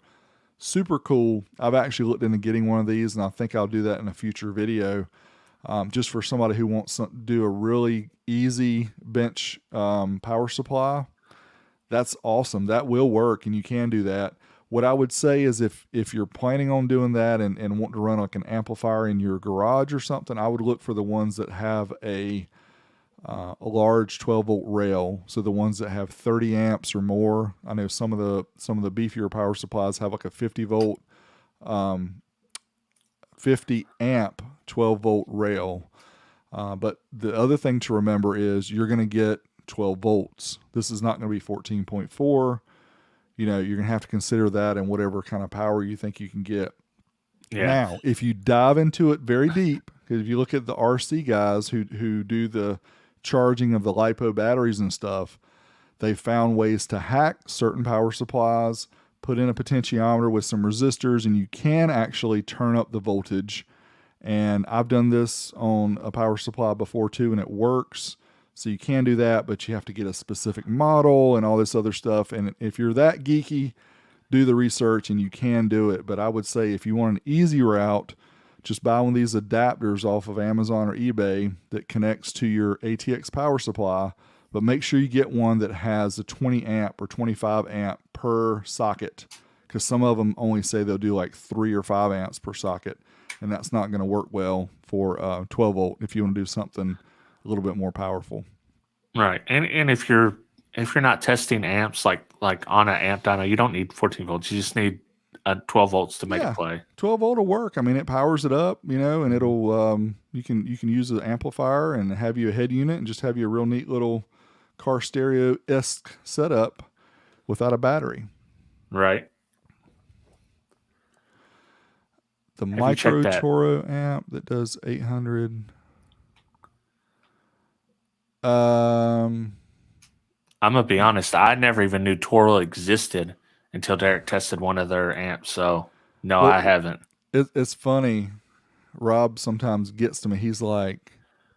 Super cool. I've actually looked into getting one of these, and I think I'll do that in a future video. Just for somebody who wants to do a really easy bench power supply. That's awesome. That will work, and you can do that. What I would say is if you're planning on doing that and want to run like an amplifier in your garage or something, I would look for the ones that have a large 12-volt rail. So the ones that have 30 amps or more. I know some of the beefier power supplies have like a 50-volt 50 amp 12-volt rail. But the other thing to remember is you're going to get 12 volts. This is not going to be 14.4. You're going to have to consider that and whatever kind of power you think you can get. Yeah. Now, if you dive into it very deep, because if you look at the RC guys who do the charging of the LiPo batteries and stuff, they found ways to hack certain power supplies, put in a potentiometer with some resistors, and you can actually turn up the voltage. And I've done this on a power supply before too, and it works. So you can do that, but you have to get a specific model and all this other stuff. And if you're that geeky, do the research and you can do it. But I would say if you want an easy route, just buy one of these adapters off of Amazon or eBay that connects to your ATX power supply. But make sure you get one that has a 20 amp or 25 amp per socket, because some of them only say they'll do like 3 or 5 amps per socket. And that's not going to work well for 12 volt if you want to do something a little bit more powerful. Right. And if you're not testing amps like on an amp dyno, you don't need 14 volts. You just need 12 volts to make it play. 12 volt will work. I mean, it powers it up, and it'll you can use an amplifier and have you a head unit and just have you a real neat little car stereo-esque setup without a battery. Right. The Micro Toro amp that does 800. I I'm gonna be honest. I never even knew Toro existed until Dereck tested one of their amps. So no, Well, I haven't. it's funny. Rob sometimes gets to me. He's like,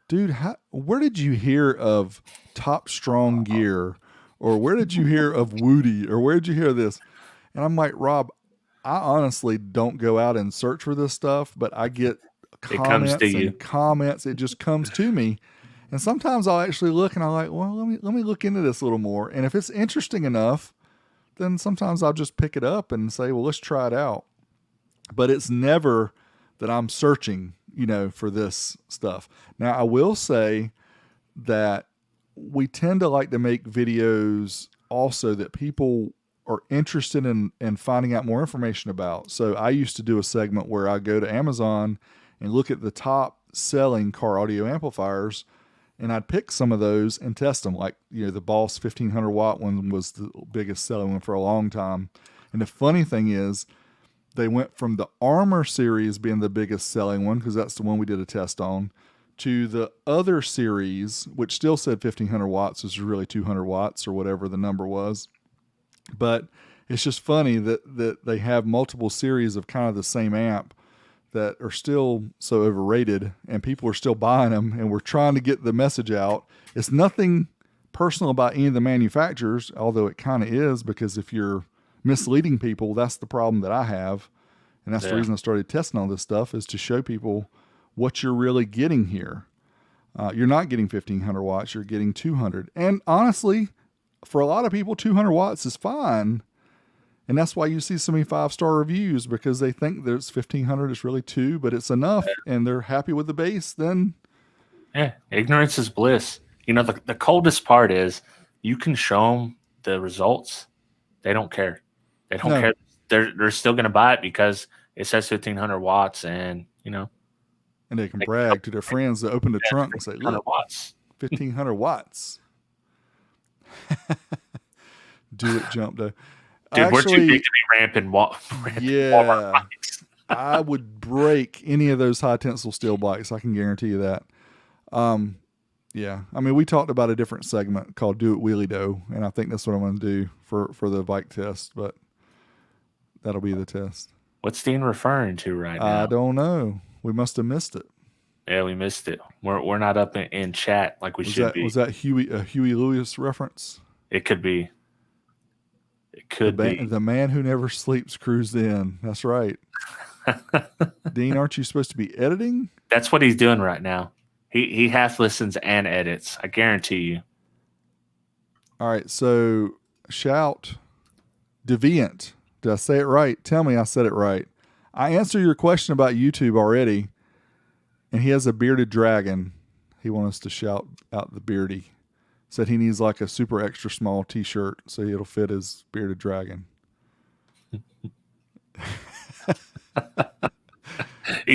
dude, where did you hear of Top Strong Gear? Or where did you hear of Woody? Or where did you hear this? And I'm like, Rob, I honestly don't go out and search for this stuff, but I get It comes to comments you. and comments. It just comes to me. And sometimes I'll actually look and I'm like, well, let me look into this a little more. And if it's interesting enough, then sometimes I'll just pick it up and say, well, let's try it out. But it's never that I'm searching, for this stuff. Now, I will say that we tend to like to make videos also that people are interested in finding out more information about. So I used to do a segment where I go to Amazon and look at the top selling car audio amplifiers, and I'd pick some of those and test them. Like, the Boss 1500 watt one was the biggest selling one for a long time. And the funny thing is, they went from the Armor series being the biggest selling one, because that's the one we did a test on, to the other series, which still said 1500 watts, which is really 200 watts or whatever the number was. But it's just funny that they have multiple series of kind of the same amp that are still so overrated, and people are still buying them, and we're trying to get the message out. It's nothing personal about any of the manufacturers, although it kind of is, because if you're misleading people, that's the problem that I have. And that's the reason I started testing all this stuff, is to show people what you're really getting here. You're not getting 1500 watts, you're getting 200. And honestly, for a lot of people, 200 watts is fine. And that's why you see so many 5-star reviews, because they think that it's 1500, it's really 2, but it's enough, and they're happy with the bass. Then ignorance is bliss. The coldest part is you can show them the results. They don't care. They don't care. They're still going to buy it because it says 1500 watts, and and they can brag to their friends that open the trunk and say, look, 1500 watts. Do it, jump though. Dude, we're too big to be ramping Walmart bikes. I would break any of those high tensile steel bikes. I can guarantee you that. Yeah. I mean, we talked about a different segment called Do It Wheelie Dough, and I think that's what I'm going to do for the bike test, but that'll be the test. What's Dean referring to right now? I don't know. We must have missed it. Yeah, we missed it. We're not up in chat like we should be. Was that Huey Lewis reference? It could be. It could be. The man who never sleeps cruised in. That's right. Dean, aren't you supposed to be editing? That's what he's doing right now. He half listens and edits. I guarantee you. All right. So shout Deviant. Did I say it right? Tell me I said it right. I answered your question about YouTube already, and he has a bearded dragon. He wants us to shout out the beardy. Said he needs like a super extra small t-shirt so it'll fit his bearded dragon.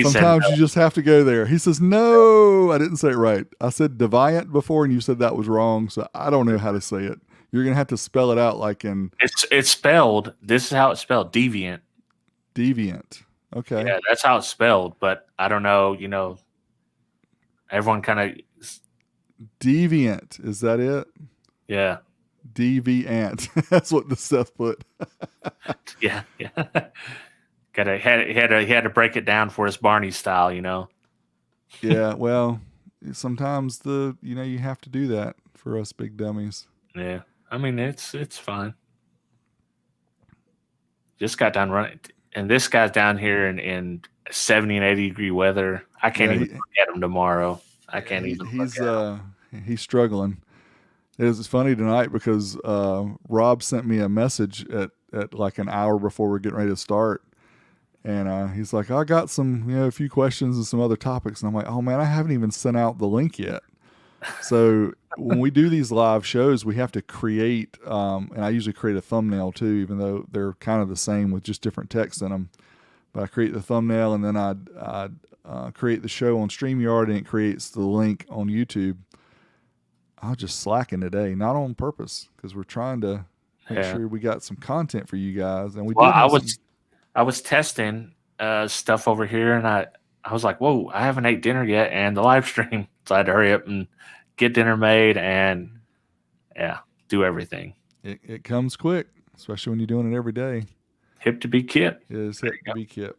Sometimes you just have to go there. He says, no, I didn't say it right. I said Deviant before, and you said that was wrong, so I don't know how to say it. You're going to have to spell it out like in... It's spelled, this is how it's spelled, deviant. Deviant. Okay. Yeah, that's how it's spelled, but I don't know, everyone kind of... Deviant, is that it? Yeah. Deviant. That's what the Seth put. Yeah. He had to break it down for his Barney style, Yeah, well, sometimes you have to do that for us big dummies. Yeah. I mean, it's fine. Just got done running, and this guy's down here in 70 and 80 degree weather. I can't even look at him tomorrow. I can't even. He's struggling. It was funny tonight because Rob sent me a message at like an hour before we're getting ready to start, and he's like, "I got some, a few questions and some other topics," and I'm like, "Oh man, I haven't even sent out the link yet." So when we do these live shows, we have to create, and I usually create a thumbnail too, even though they're kind of the same with just different text in them. But I create the thumbnail, and then I'd create the show on StreamYard, and it creates the link on YouTube. I was just slacking today, not on purpose, because we're trying to make sure we got some content for you guys. And I was testing stuff over here, and I was like, whoa, I haven't ate dinner yet, and the live stream, so I had to hurry up and get dinner made, and do everything. It comes quick, especially when you're doing it every day. Hip to be kit. It is hip to be kit.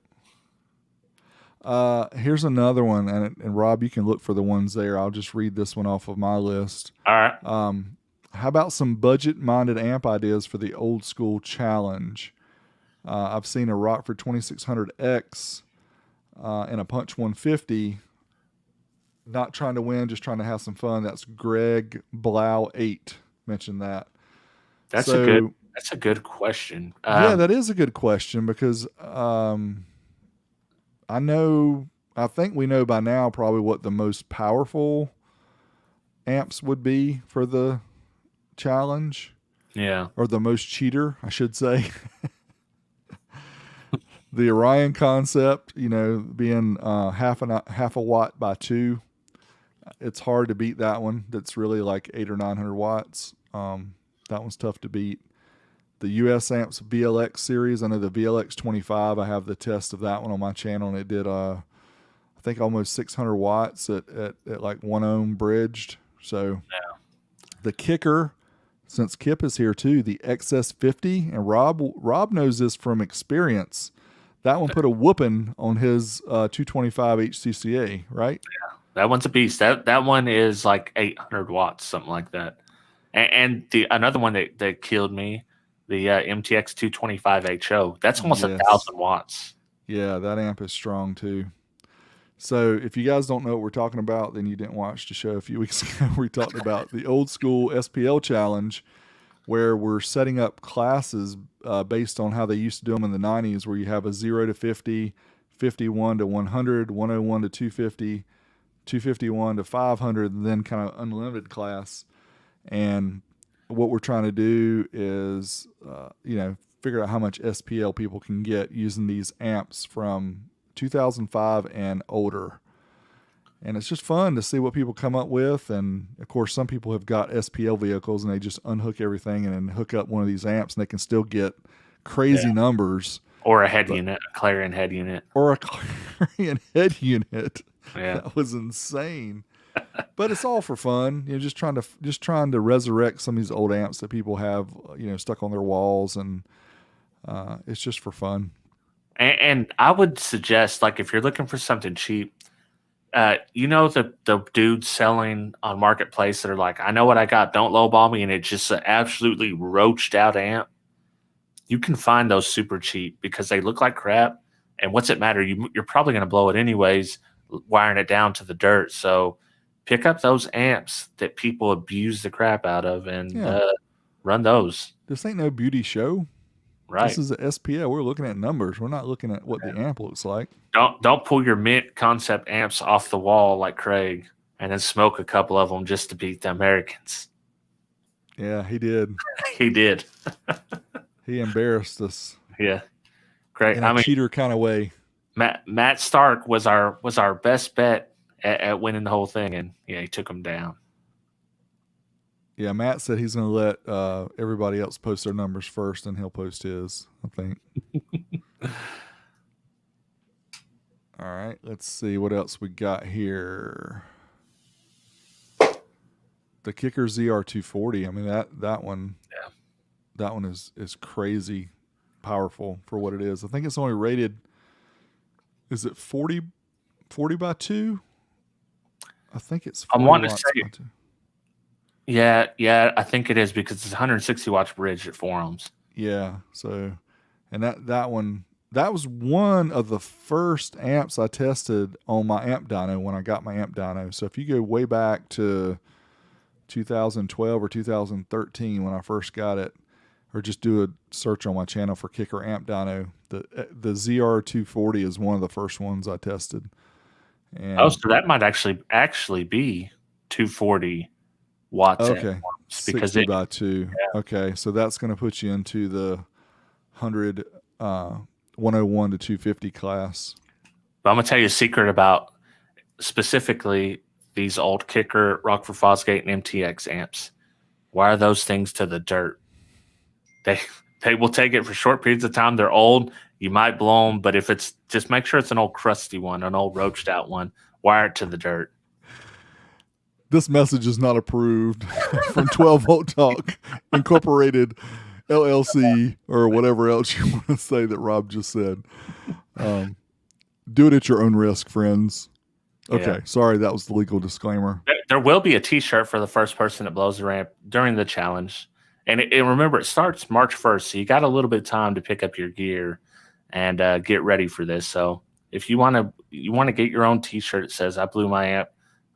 Here's another one, and Rob, you can look for the ones there. I'll just read this one off of my list. All right. How about some budget-minded amp ideas for the old school challenge? I've seen a Rockford 2600X and a Punch 150. Not trying to win, just trying to have some fun. That's Greg Blau 8 mentioned that. That's a good question. Yeah, that is a good question because I think we know by now probably what the most powerful amps would be for the challenge. Yeah. Or the most cheater, I should say. The Orion concept, being half a watt by 2. It's hard to beat that one. That's really like 800 or 900 watts. That one's tough to beat. The US Amps VLX series, I know the VLX 25, I have the test of that one on my channel, and it did, I think, almost 600 watts at like 1 ohm bridged. So the kicker, since Kip is here too, the XS50, and Rob knows this from experience. That one put a whooping on his 225 HCCA, right? Yeah, that one's a beast. That one is like 800 watts, something like that. And the another one that killed me, the MTX 225 HO. That's almost 1,000 watts. Yeah, that amp is strong too. So if you guys don't know what we're talking about, then you didn't watch the show a few weeks ago. We talked about the old school SPL challenge, where we're setting up classes based on how they used to do them in the 90s, where you have a 0 to 50, 51 to 100, 101 to 250, 251 to 500, and then kind of unlimited class. And what we're trying to do is, figure out how much SPL people can get using these amps from 2005 and older. And it's just fun to see what people come up with. And of course, some people have got SPL vehicles and they just unhook everything and then hook up one of these amps and they can still get crazy numbers. Or a head unit, a Clarion head unit. Or a Clarion head unit. Yeah. That was insane. But it's all for fun. Just trying to resurrect some of these old amps that people have, stuck on their walls, and it's just for fun. And I would suggest, like, if you're looking for something cheap, the dudes selling on Marketplace that are like, I know what I got, don't lowball me, and it's just an absolutely roached out amp. You can find those super cheap because they look like crap. And what's it matter? You're probably going to blow it anyways, wiring it down to the dirt. So pick up those amps that people abuse the crap out of and run those. This ain't no beauty show. Right. This is a SPL. We're looking at numbers. We're not looking at what the amp looks like. Don't pull your Mint concept amps off the wall like Craig and then smoke a couple of them just to beat the Americans. Yeah, he did. He did. He embarrassed us. Yeah. Craig, in a cheater kind of way. Matt Stark was our best bet at winning the whole thing, and he took him down. Yeah, Matt said he's going to let everybody else post their numbers first, and he'll post his, I think. All right, let's see what else we got here. The Kicker ZR240. I mean, that one. Yeah. That one is crazy powerful for what it is. I think it's only rated. Is it 40 by 2? I think it's 40 I want to watts say, by 2. Yeah, I think it is because it's 160 watts bridge at 4 ohms. Yeah, so, and that one, that was one of the first amps I tested on my amp dyno when I got my amp dyno. So if you go way back to 2012 or 2013 when I first got it, or just do a search on my channel for Kicker Amp Dyno, the ZR240 is one of the first ones I tested. And so that might actually be 240 watts. Okay, 60 by 2. Yeah. Okay, so that's going to put you into the 101 to 250 class. But I'm going to tell you a secret about specifically these old Kicker, Rockford Fosgate, and MTX amps. Wire those things to the dirt. They will take it for short periods of time. They're old. You might blow them, but if it's just make sure it's an old crusty one, an old roached out one. Wire it to the dirt. This message is not approved from 12 Volt Talk Incorporated LLC or whatever else you want to say that Rob just said. Do it at your own risk, friends. Okay, Yeah. sorry, that was the legal disclaimer. There will be a T-shirt for the first person that blows the ramp during the challenge. And remember, it starts March 1st, so you got a little bit of time to pick up your gear and get ready for this. So if you want to get your own T-shirt that says "I blew my amp"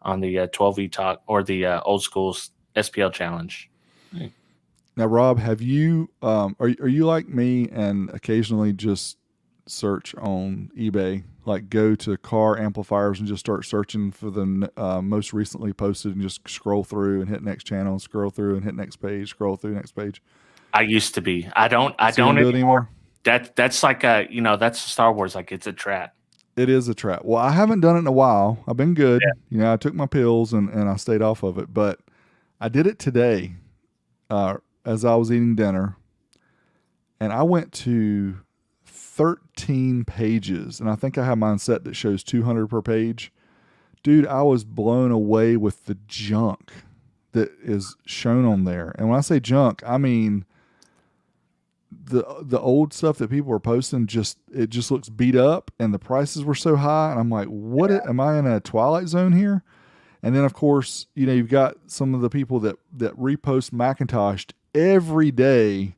on the 12V Talk or the old school SPL challenge. Now, Rob, have you are you like me and occasionally just search on eBay, like go to car amplifiers and just start searching for the most recently posted and just scroll through and hit next channel, scroll through and hit next page, scroll through next page? I used to be. I don't do it anymore. That's like that's Star Wars. Like it's a trap. It is a trap. Well, I haven't done it in a while. I've been good. Yeah. I took my pills and I stayed off of it, but I did it today as I was eating dinner, and I went to 13 pages, and I think I have mine set that shows 200 per page. Dude, I was blown away with the junk that is shown on there. And when I say junk, I mean the old stuff that people were posting, it just looks beat up, and the prices were so high, and I'm like, what am I in a Twilight Zone here? And then of course, you've got some of the people that repost Macintosh every day.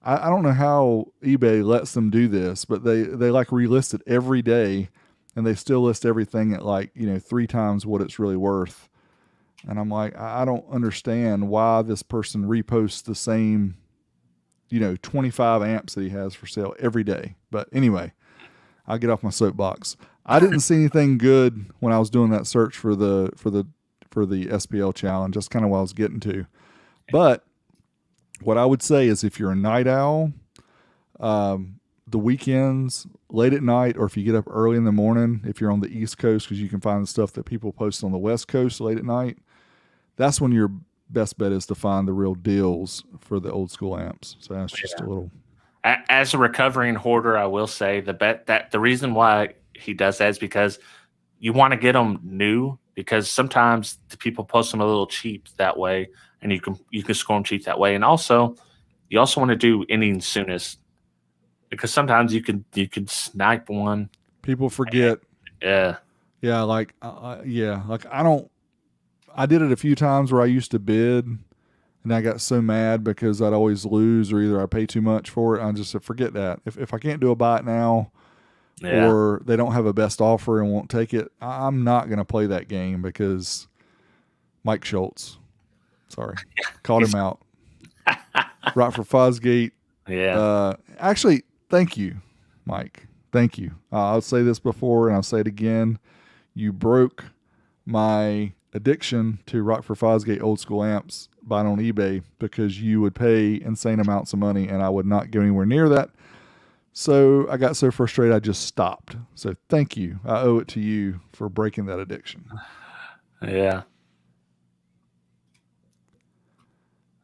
I don't know how eBay lets them do this, but they like relist it every day, and they still list everything at 3 times what it's really worth. And I'm like, I don't understand why this person reposts the same, 25 amps that he has for sale every day. But anyway, I'll get off my soapbox. I didn't see anything good when I was doing that search for the SPL challenge. That's kind of what I was getting to. But what I would say is, if you're a night owl, the weekends, late at night, or if you get up early in the morning, if you're on the East Coast, because you can find the stuff that people post on the West Coast late at night, that's when your best bet is to find the real deals for the old school amps. So that's just a little. As a recovering hoarder, I will say the reason why he does that is because you want to get them new, because sometimes the people post them a little cheap that way, and you can score them cheap that way. And also, you also want to do ending soonest, because sometimes you can snipe one. People forget. Yeah. Like I did it a few times where I used to bid, and I got so mad because I'd always lose, or either I pay too much for it. I just said, forget that. If I can't do a buy it now, or they don't have a best offer and won't take it, I'm not going to play that game, because Mike Schultz, sorry, called him out. Rockford Fosgate. Yeah. Actually, thank you, Mike. Thank you. I'll say this before and I'll say it again. You broke my addiction to Rockford Fosgate old school amps buying on eBay, because you would pay insane amounts of money and I would not go anywhere near that. So I got so frustrated, I just stopped. So thank you. I owe it to you for breaking that addiction. Yeah.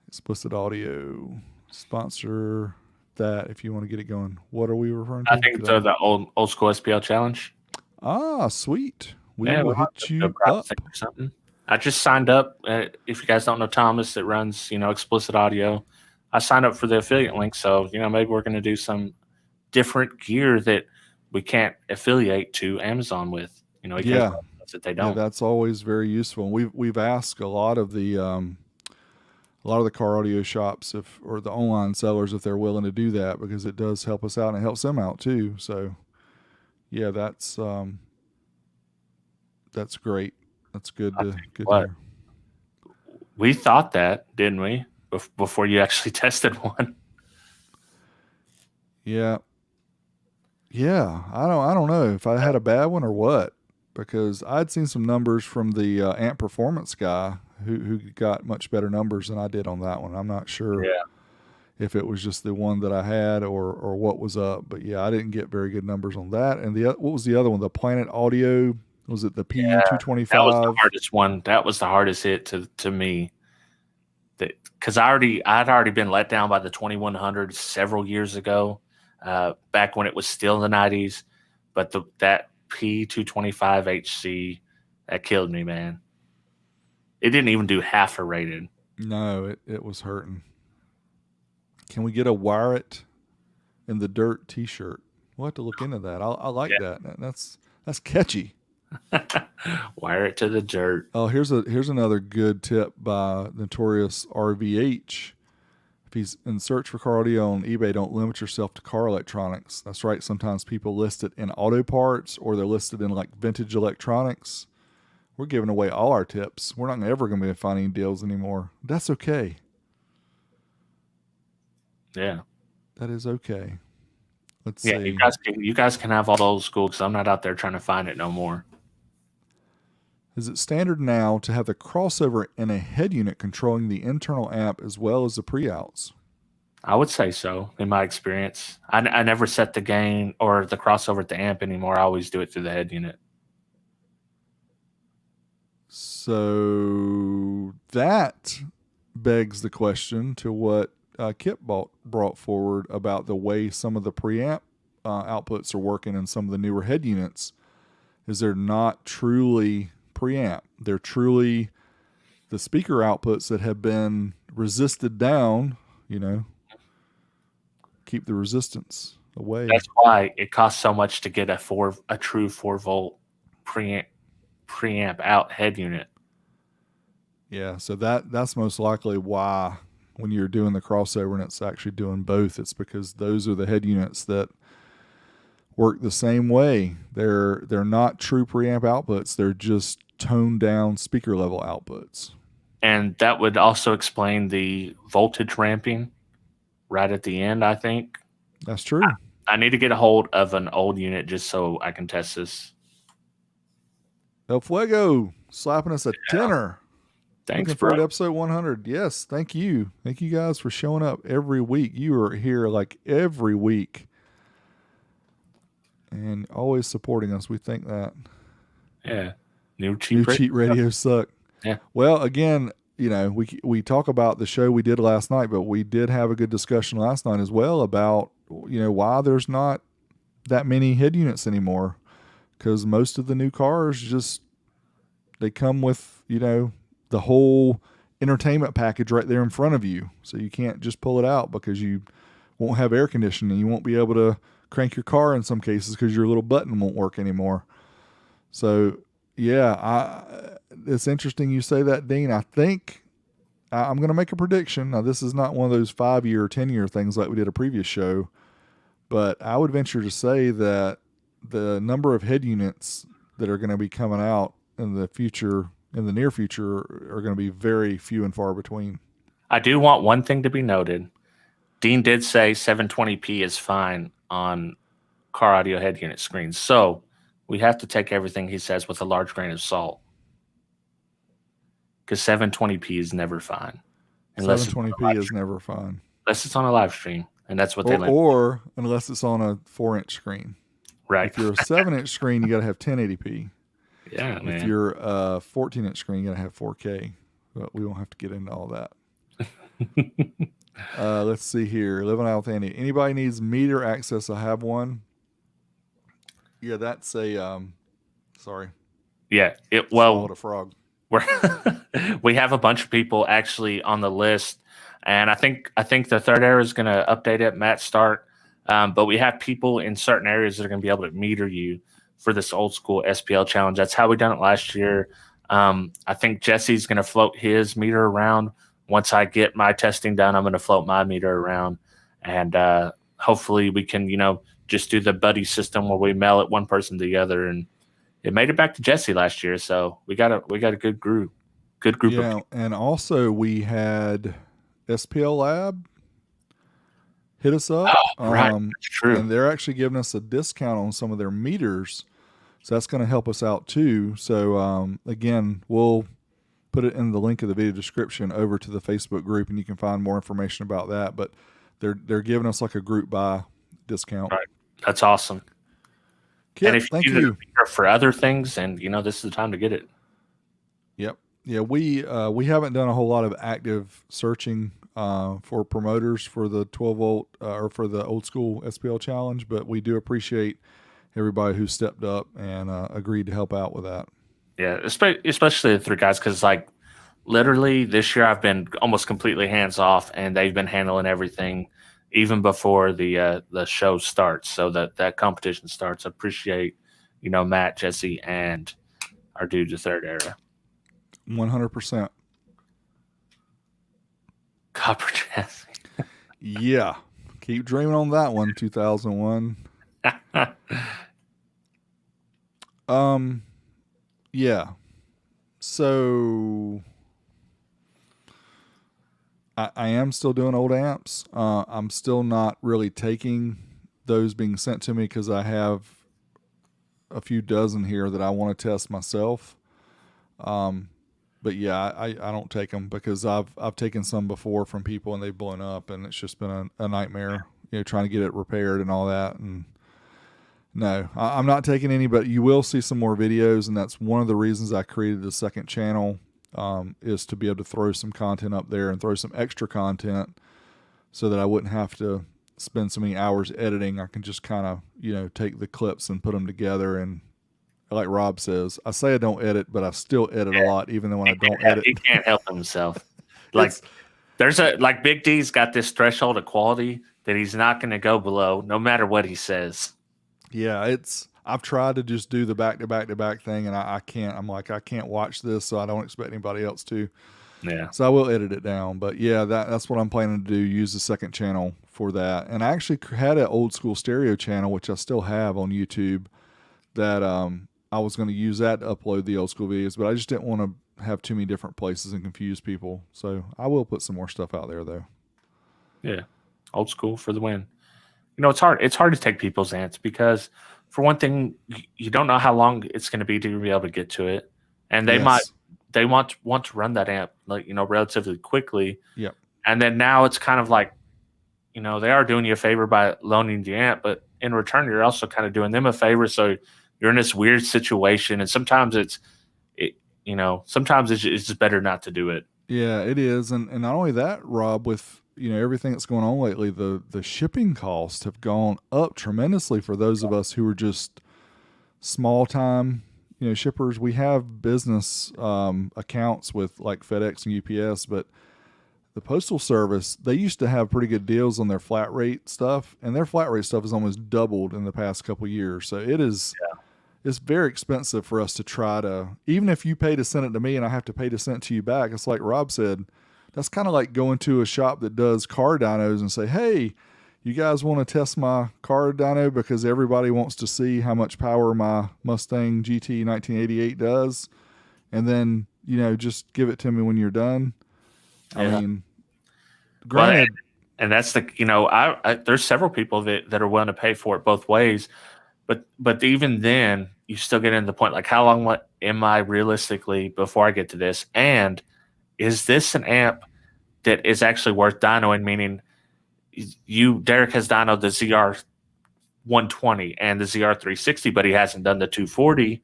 Explicit audio sponsor that if you want to get it going. What are we referring to? I think the old school SPL challenge. Ah, sweet. We'll hit you up. Or something. I just signed up. If you guys don't know Thomas that runs, Explicit Audio, I signed up for the affiliate link. So, maybe we're going to do some different gear that we can't affiliate to Amazon with, that they don't. Yeah, that's always very useful. We've asked a lot of the car audio shops or the online sellers if they're willing to do that, because it does help us out and it helps them out too. So yeah, that's great. That's good to hear. We thought that, didn't we? Before you actually tested one. Yeah. I don't know if I had a bad one or what, because I'd seen some numbers from the amp performance guy who got much better numbers than I did on that one. I'm not sure if it was just the one that I had or what was up, but yeah, I didn't get very good numbers on that. And what was the other one? The Planet Audio, was it the P225? That was the hardest one. That was the hardest hit to me. Because I'd already been let down by the 2100 several years ago, back when it was still in the 90s. But that P225 HC, that killed me, man. It didn't even do half a rated. No, it was hurting. Can we get a Wire It in the Dirt T-shirt? We'll have to look into that. I like that. That's catchy. Wire it to the dirt. Oh, here's another good tip by Notorious RVH. If he's in search for car audio on eBay, don't limit yourself to car electronics. That's right. Sometimes people list it in auto parts or they're listed in like vintage electronics. We're giving away all our tips. We're not ever going to be finding deals anymore. That's okay. Yeah. That is okay. Let's see. You guys can have all the old school because I'm not out there trying to find it no more. Is it standard now to have the crossover in a head unit controlling the internal amp as well as the pre-outs? I would say so, in my experience. I never set the gain or the crossover at the amp anymore. I always do it through the head unit. So that begs the question to what Kip brought forward about the way some of the preamp outputs are working in some of the newer head units. Is they're not truly preamp. They're truly the speaker outputs that have been resisted down, keep the resistance away. That's why it costs so much to get a true 4-volt preamp out head unit. Yeah, so that's most likely why when you're doing the crossover and it's actually doing both, it's because those are the head units that work the same way. They're not true preamp outputs. They're just toned down speaker level outputs. And that would also explain the voltage ramping right at the end, I think. That's true. I need to get a hold of an old unit just so I can test this. El Fuego slapping us a tenner. Thanks, looking forward to episode 100. Yes, thank you. Thank you guys for showing up every week. You are here like every week. And always supporting us. We think that. Yeah. New cheat radio suck. Yeah. Well, again, we talk about the show we did last night, but we did have a good discussion last night as well about, why there's not that many head units anymore. Because most of the new cars they come with, the whole entertainment package right there in front of you. So you can't just pull it out because you won't have air conditioning. You won't be able to crank your car in some cases because your little button won't work anymore. So, yeah, it's interesting you say that, Dean. I think I'm going to make a prediction. Now, this is not one of those 5-year or 10-year things like we did a previous show, but I would venture to say that the number of head units that are going to be coming out in the near future, are going to be very few and far between. I do want one thing to be noted. Dean did say 720p is fine on car audio head unit screens. So we have to take everything he says with a large grain of salt. Because 720p is never fine. 720p is never fine. Unless it's on a live stream. And that's what or unless it's on a 4-inch screen. Right. If you're a 7-inch screen, you got to have 1080p. Yeah, man. If you're a 14-inch screen, you got to have 4K. But we won't have to get into all that. Let's see here. Living out with Andy. Anybody needs meter access? I have one. Yeah, that's a sorry. Yeah, swallowed a frog. We have a bunch of people actually on the list, and I think the third era is going to update it. Matt Start, but we have people in certain areas that are going to be able to meter you for this old school SPL challenge. That's how we done it last year. I think Jesse's going to float his meter around. Once I get my testing done, I'm going to float my meter around, and hopefully we can, just do the buddy system where we mail it one person to the other. And it made it back to Jesse last year, so we got a good group. Good group. Yeah, and also we had SPL Lab hit us up. Oh, right, that's true. And they're actually giving us a discount on some of their meters, so that's going to help us out too. So again, we'll put it in the link of the video description over to the Facebook group, and you can find more information about that. But they're giving us like a group buy discount. Right. That's awesome. Kip, and if thank you you for other things, and this is the time to get it. Yep. Yeah, we haven't done a whole lot of active searching for promoters for the 12-volt or for the old school SPL challenge, but we do appreciate everybody who stepped up and agreed to help out with that. Yeah, especially the three guys, because literally this year I've been almost completely hands off, and they've been handling everything even before the show starts, so that competition starts. I appreciate, Matt, Jesse, and our dude, the third era. 100%. Copper Jesse. Yeah. Keep dreaming on that one, 2001. Yeah. So I am still doing old amps. I'm still not really taking those being sent to me because I have a few dozen here that I want to test myself. But yeah, I don't take them because I've taken some before from people and they've blown up, and it's just been a nightmare, trying to get it repaired and all that. And no, I'm not taking any, but you will see some more videos, and that's one of the reasons I created the second channel, is to be able to throw some content up there and throw some extra content so that I wouldn't have to spend so many hours editing. I can just kind of, take the clips and put them together. And like Rob says, I say I don't edit, but I still edit a lot, even though when I don't edit. He can't help himself. Like Big D's got this threshold of quality that he's not going to go below no matter what he says. Yeah, I've tried to just do the back thing, and I can't. I'm like, I can't watch this, so I don't expect anybody else to. Yeah. So I will edit it down. But yeah, that's what I'm planning to do, use the second channel for that. And I actually had an old school stereo channel, which I still have on YouTube, that I was going to use that to upload the old school videos, but I just didn't want to have too many different places and confuse people. So I will put some more stuff out there, though. Yeah. Old school for the win. It's hard. It's hard to take people's amps because, for one thing, you don't know how long it's going to be to be able to get to it, and they want to run that amp relatively quickly. Yep. And then now it's kind of like, they are doing you a favor by loaning the amp, but in return you're also kind of doing them a favor. So you're in this weird situation, and sometimes it's just better not to do it. Yeah, it is, and not only that, Rob, with everything that's going on lately, the shipping costs have gone up tremendously for those of us who are just small time, shippers. We have business accounts with like FedEx and UPS, but the Postal Service, they used to have pretty good deals on their flat rate stuff, and their flat rate stuff has almost doubled in the past couple of years. So it is, it's very expensive for us to try to, even if you pay to send it to me and I have to pay to send it to you back, it's like Rob said, that's kind of like going to a shop that does car dynos and say, hey, you guys want to test my car dyno because everybody wants to see how much power my Mustang GT 1988 does, and then, just give it to me when you're done. I mean, granted. Well, and that's there's several people that are willing to pay for it both ways, but even then you still get into the point, like, how long am I realistically before I get to this? And is this an amp that is actually worth dynoing? Meaning, Dereck has dynoed the ZR 120 and the ZR 360, but he hasn't done the 240.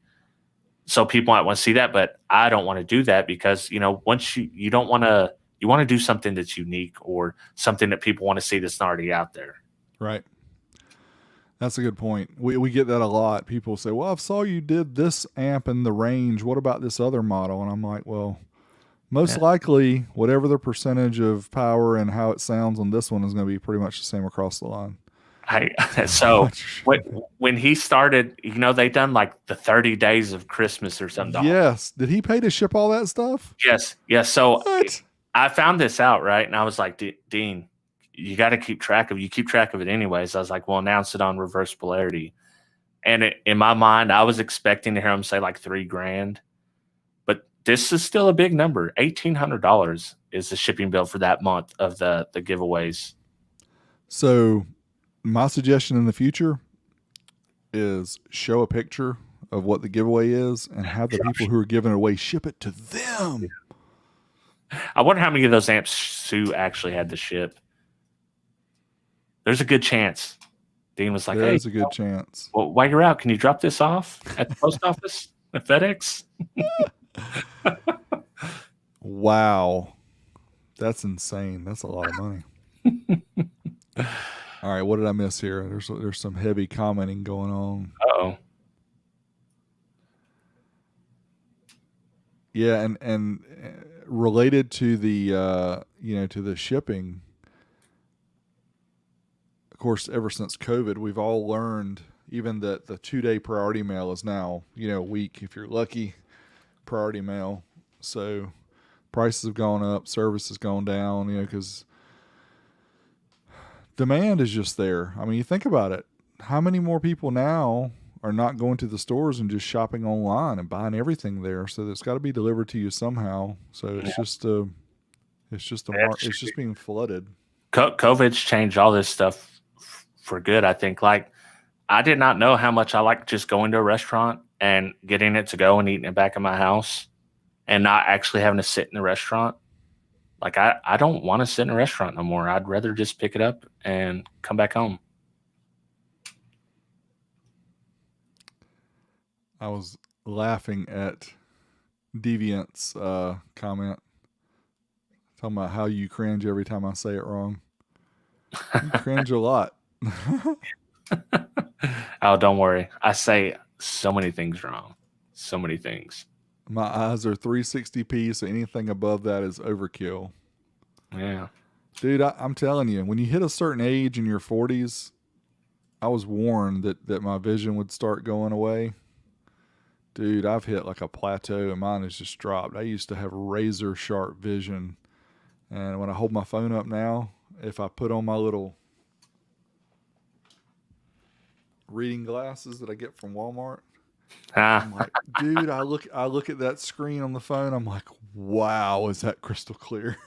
So people might want to see that, but I don't want to do that because, once you don't want to, you want to do something that's unique or something that people want to see that's not already out there. Right. That's a good point. We get that a lot. People say, well, I saw you did this amp in the range. What about this other model? And I'm like, well, most likely, whatever the percentage of power and how it sounds on this one is going to be pretty much the same across the line. So when he started, they done like the 30 days of Christmas or something. Yes. Did he pay to ship all that stuff? Yes. So what? I found this out, right? And I was like, Dean, you got to keep track of it anyways. I was like, well, announce it on reverse polarity. And in my mind, I was expecting to hear him say like $3,000. This is still a big number. $1,800 is the shipping bill for that month of the giveaways. So my suggestion in the future is show a picture of what the giveaway is and have the people who are giving it away ship it to them. I wonder how many of those amps Sue actually had to ship. There's a good chance. Dean was like, there's a good chance. Well, while you're out, can you drop this off at the post office at FedEx? Wow, that's insane. That's a lot of money. All right, what did I miss here? There's some heavy commenting going on. Uh-oh. Yeah, and related to the to the shipping, of course, ever since COVID, we've all learned even that the 2 day priority mail is now a week if you're lucky priority mail. So prices have gone up, service has gone down, because demand is just there. I mean, you think about it. How many more people now are not going to the stores and just shopping online and buying everything there? So it's got to be delivered to you somehow. So Yeah. it's just being flooded. COVID's changed all this stuff for good, I think. Like, I did not know how much I like just going to a restaurant and getting it to go and eating it back in my house and not actually having to sit in a restaurant. Like, I don't want to sit in a restaurant no more. I'd rather just pick it up and come back home. I was laughing at Deviant's comment talking about how you cringe every time I say it wrong. You cringe a lot. Oh, don't worry. I say so many things wrong. So many things. My eyes are 360p, so anything above that is overkill. Yeah. Dude, I'm telling you, when you hit a certain age in your 40s, I was warned that my vision would start going away. Dude, I've hit like a plateau and mine has just dropped. I used to have razor sharp vision. And when I hold my phone up now, if I put on my little reading glasses that I get from Walmart, I'm like, dude, I look at that screen on the phone, I'm like, wow, is that crystal clear?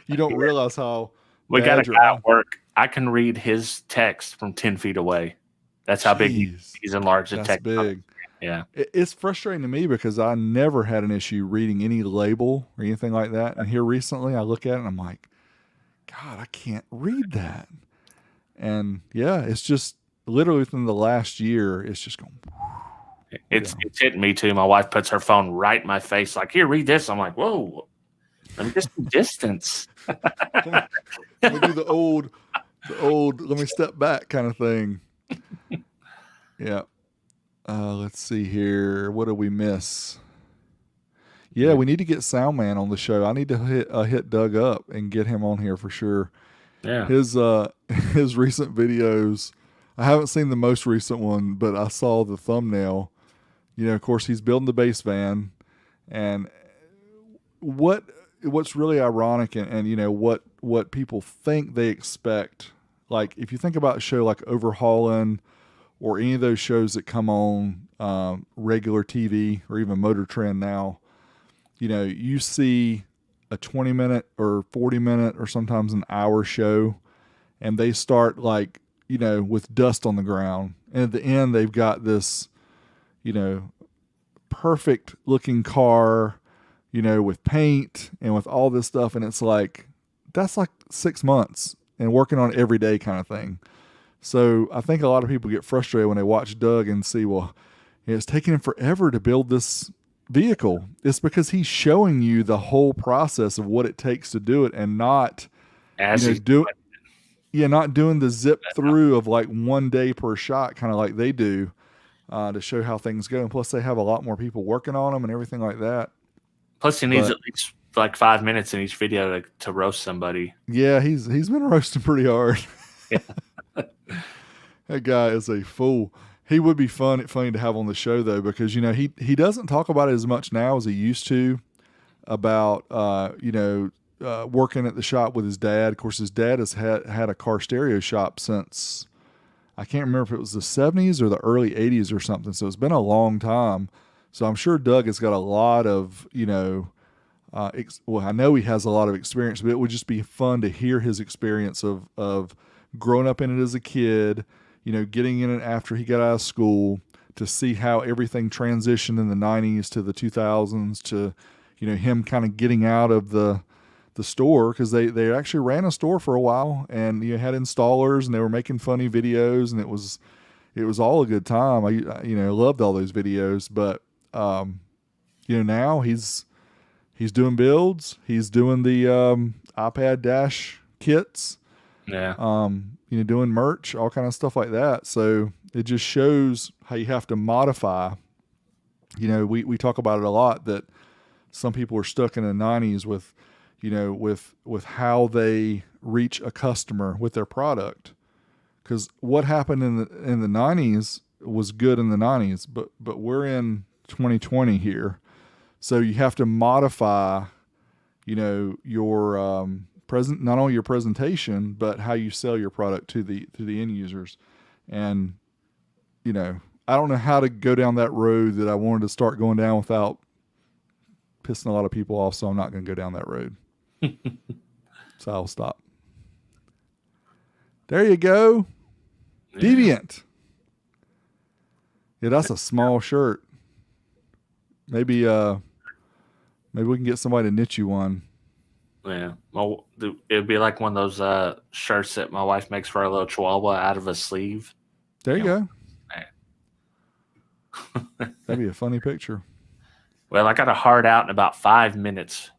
You don't realize how we got a guy at work. I can read his text from 10 feet away. That's how big he's enlarged the text. That's big. Yeah. It's frustrating to me because I never had an issue reading any label or anything like that. And here recently I look at it and I'm like, God, I can't read that. And yeah, it's just literally within the last year, it's just going. It's hitting me too. My wife puts her phone right in my face, like, here, read this. I'm like, whoa, let me just distance. Let me do the old, let me step back kind of thing. Yeah. Let's see here. What did we miss? Yeah, we need to get Soundman on the show. I need to hit Doug up and get him on here for sure. Yeah. His recent videos, I haven't seen the most recent one, but I saw the thumbnail. Of course, he's building the bass van, and what's really ironic and what people think they expect. Like if you think about a show like Overhauling or any of those shows that come on regular TV or even Motor Trend now, you see a 20-minute or 40-minute or sometimes an hour show, and they start like, with dust on the ground. And at the end, they've got this, perfect looking car, with paint and with all this stuff. And it's like, that's like 6 months and working on it every day kind of thing. So I think a lot of people get frustrated when they watch Doug and see, well, it's taking him forever to build this vehicle. It's because he's showing you the whole process of what it takes to do it and not not doing the zip through of like 1 day per shot, kind of like they do, to show how things go. And plus they have a lot more people working on them and everything like that. Plus he needs at least like 5 minutes in each video to roast somebody. Yeah, he's been roasting pretty hard. Yeah. That guy is a fool. He would be funny to have on the show though, because he doesn't talk about it as much now as he used to about working at the shop with his dad. Of course, his dad has had a car stereo shop since, I can't remember if it was the 70s or the early 80s or something. So it's been a long time. So I'm sure Doug has got a lot of I know he has a lot of experience, but it would just be fun to hear his experience of growing up in it as a kid, getting in it after he got out of school, to see how everything transitioned in the 90s to the 2000s to, him kind of getting out of the store, because they actually ran a store for a while and had installers and they were making funny videos, and it was all a good time. I loved all those videos, but now he's doing builds, he's doing the iPad Dash kits. Yeah. Doing merch, all kind of stuff like that. So it just shows how you have to modify. We talk about it a lot, that some people are stuck in the 90s with, with how they reach a customer with their product. Because what happened in the 90s was good in the 90s, but we're in 2020 here, so you have to modify, your present, not only your presentation, but how you sell your product to the end users. And I don't know how to go down that road that I wanted to start going down without pissing a lot of people off, so I'm not going to go down that road. So I'll stop. There you go. Yeah. Deviant. Yeah, that's a small shirt. Maybe we can get somebody to knit you one. Yeah. Well, it'd be like one of those shirts that my wife makes for our little chihuahua out of a sleeve. There you go. That'd be a funny picture. Well, I got a hard out in about 5 minutes.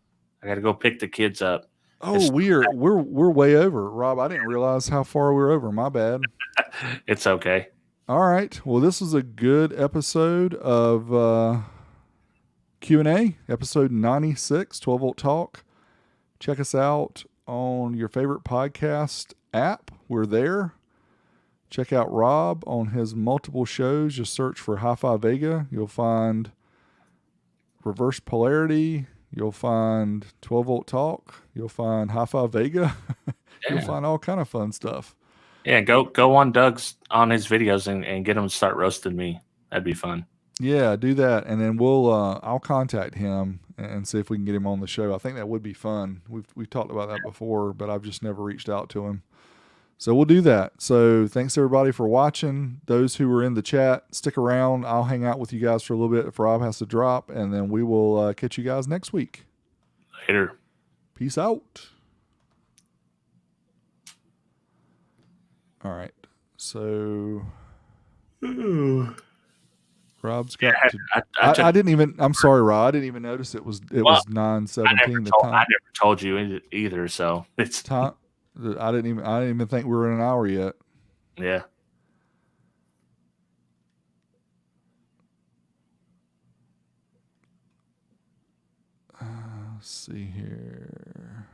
I got to go pick the kids up. Oh, we're way over, Rob. I didn't realize how far we were over. My bad. It's okay. All right. Well, this was a good episode of Q&A, episode 96, 12 Volt Talk. Check us out on your favorite podcast app. We're there. Check out Rob on his multiple shows. Just search for Hi-Fi Vega. You'll find Reverse Polarity. You'll find 12 Volt Talk. You'll find Hi-Fi Vega. You'll find all kind of fun stuff. Yeah, go on Doug's on his videos and get him to start roasting me. That'd be fun. Yeah, do that, and then I'll contact him and see if we can get him on the show. I think that would be fun. We've talked about that before, but I've just never reached out to him. So we'll do that. So thanks everybody for watching. Those who were in the chat, stick around. I'll hang out with you guys for a little bit if Rob has to drop, and then we will catch you guys next week. Later. Peace out. All right. So Rob's got I didn't even, I'm sorry, Rob. I didn't even notice it was 9:17 the time. I never told you either, so it's time. I didn't even think we were in an hour yet. Yeah. Let's see here.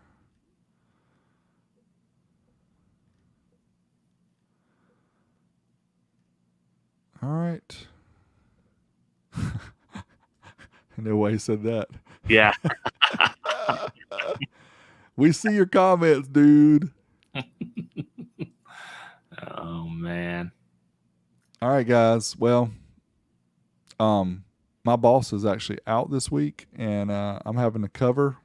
All right. No way he said that. Yeah. We see your comments, dude. Oh man. All right, guys. Well, my boss is actually out this week, and I'm having to cover.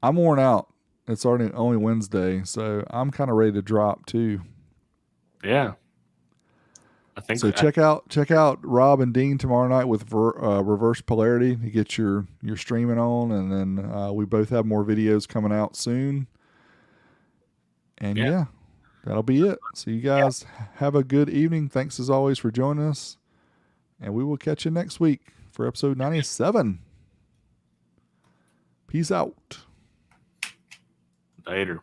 I'm worn out. It's already only Wednesday, so I'm kind of ready to drop too. Yeah. I think so. Check out Rob and Dean tomorrow night with Reverse Polarity to get your streaming on, and then we both have more videos coming out soon. And yeah that'll be it. So you guys have a good evening. Thanks as always for joining us, and we will catch you next week for episode 97. Peace out. Later.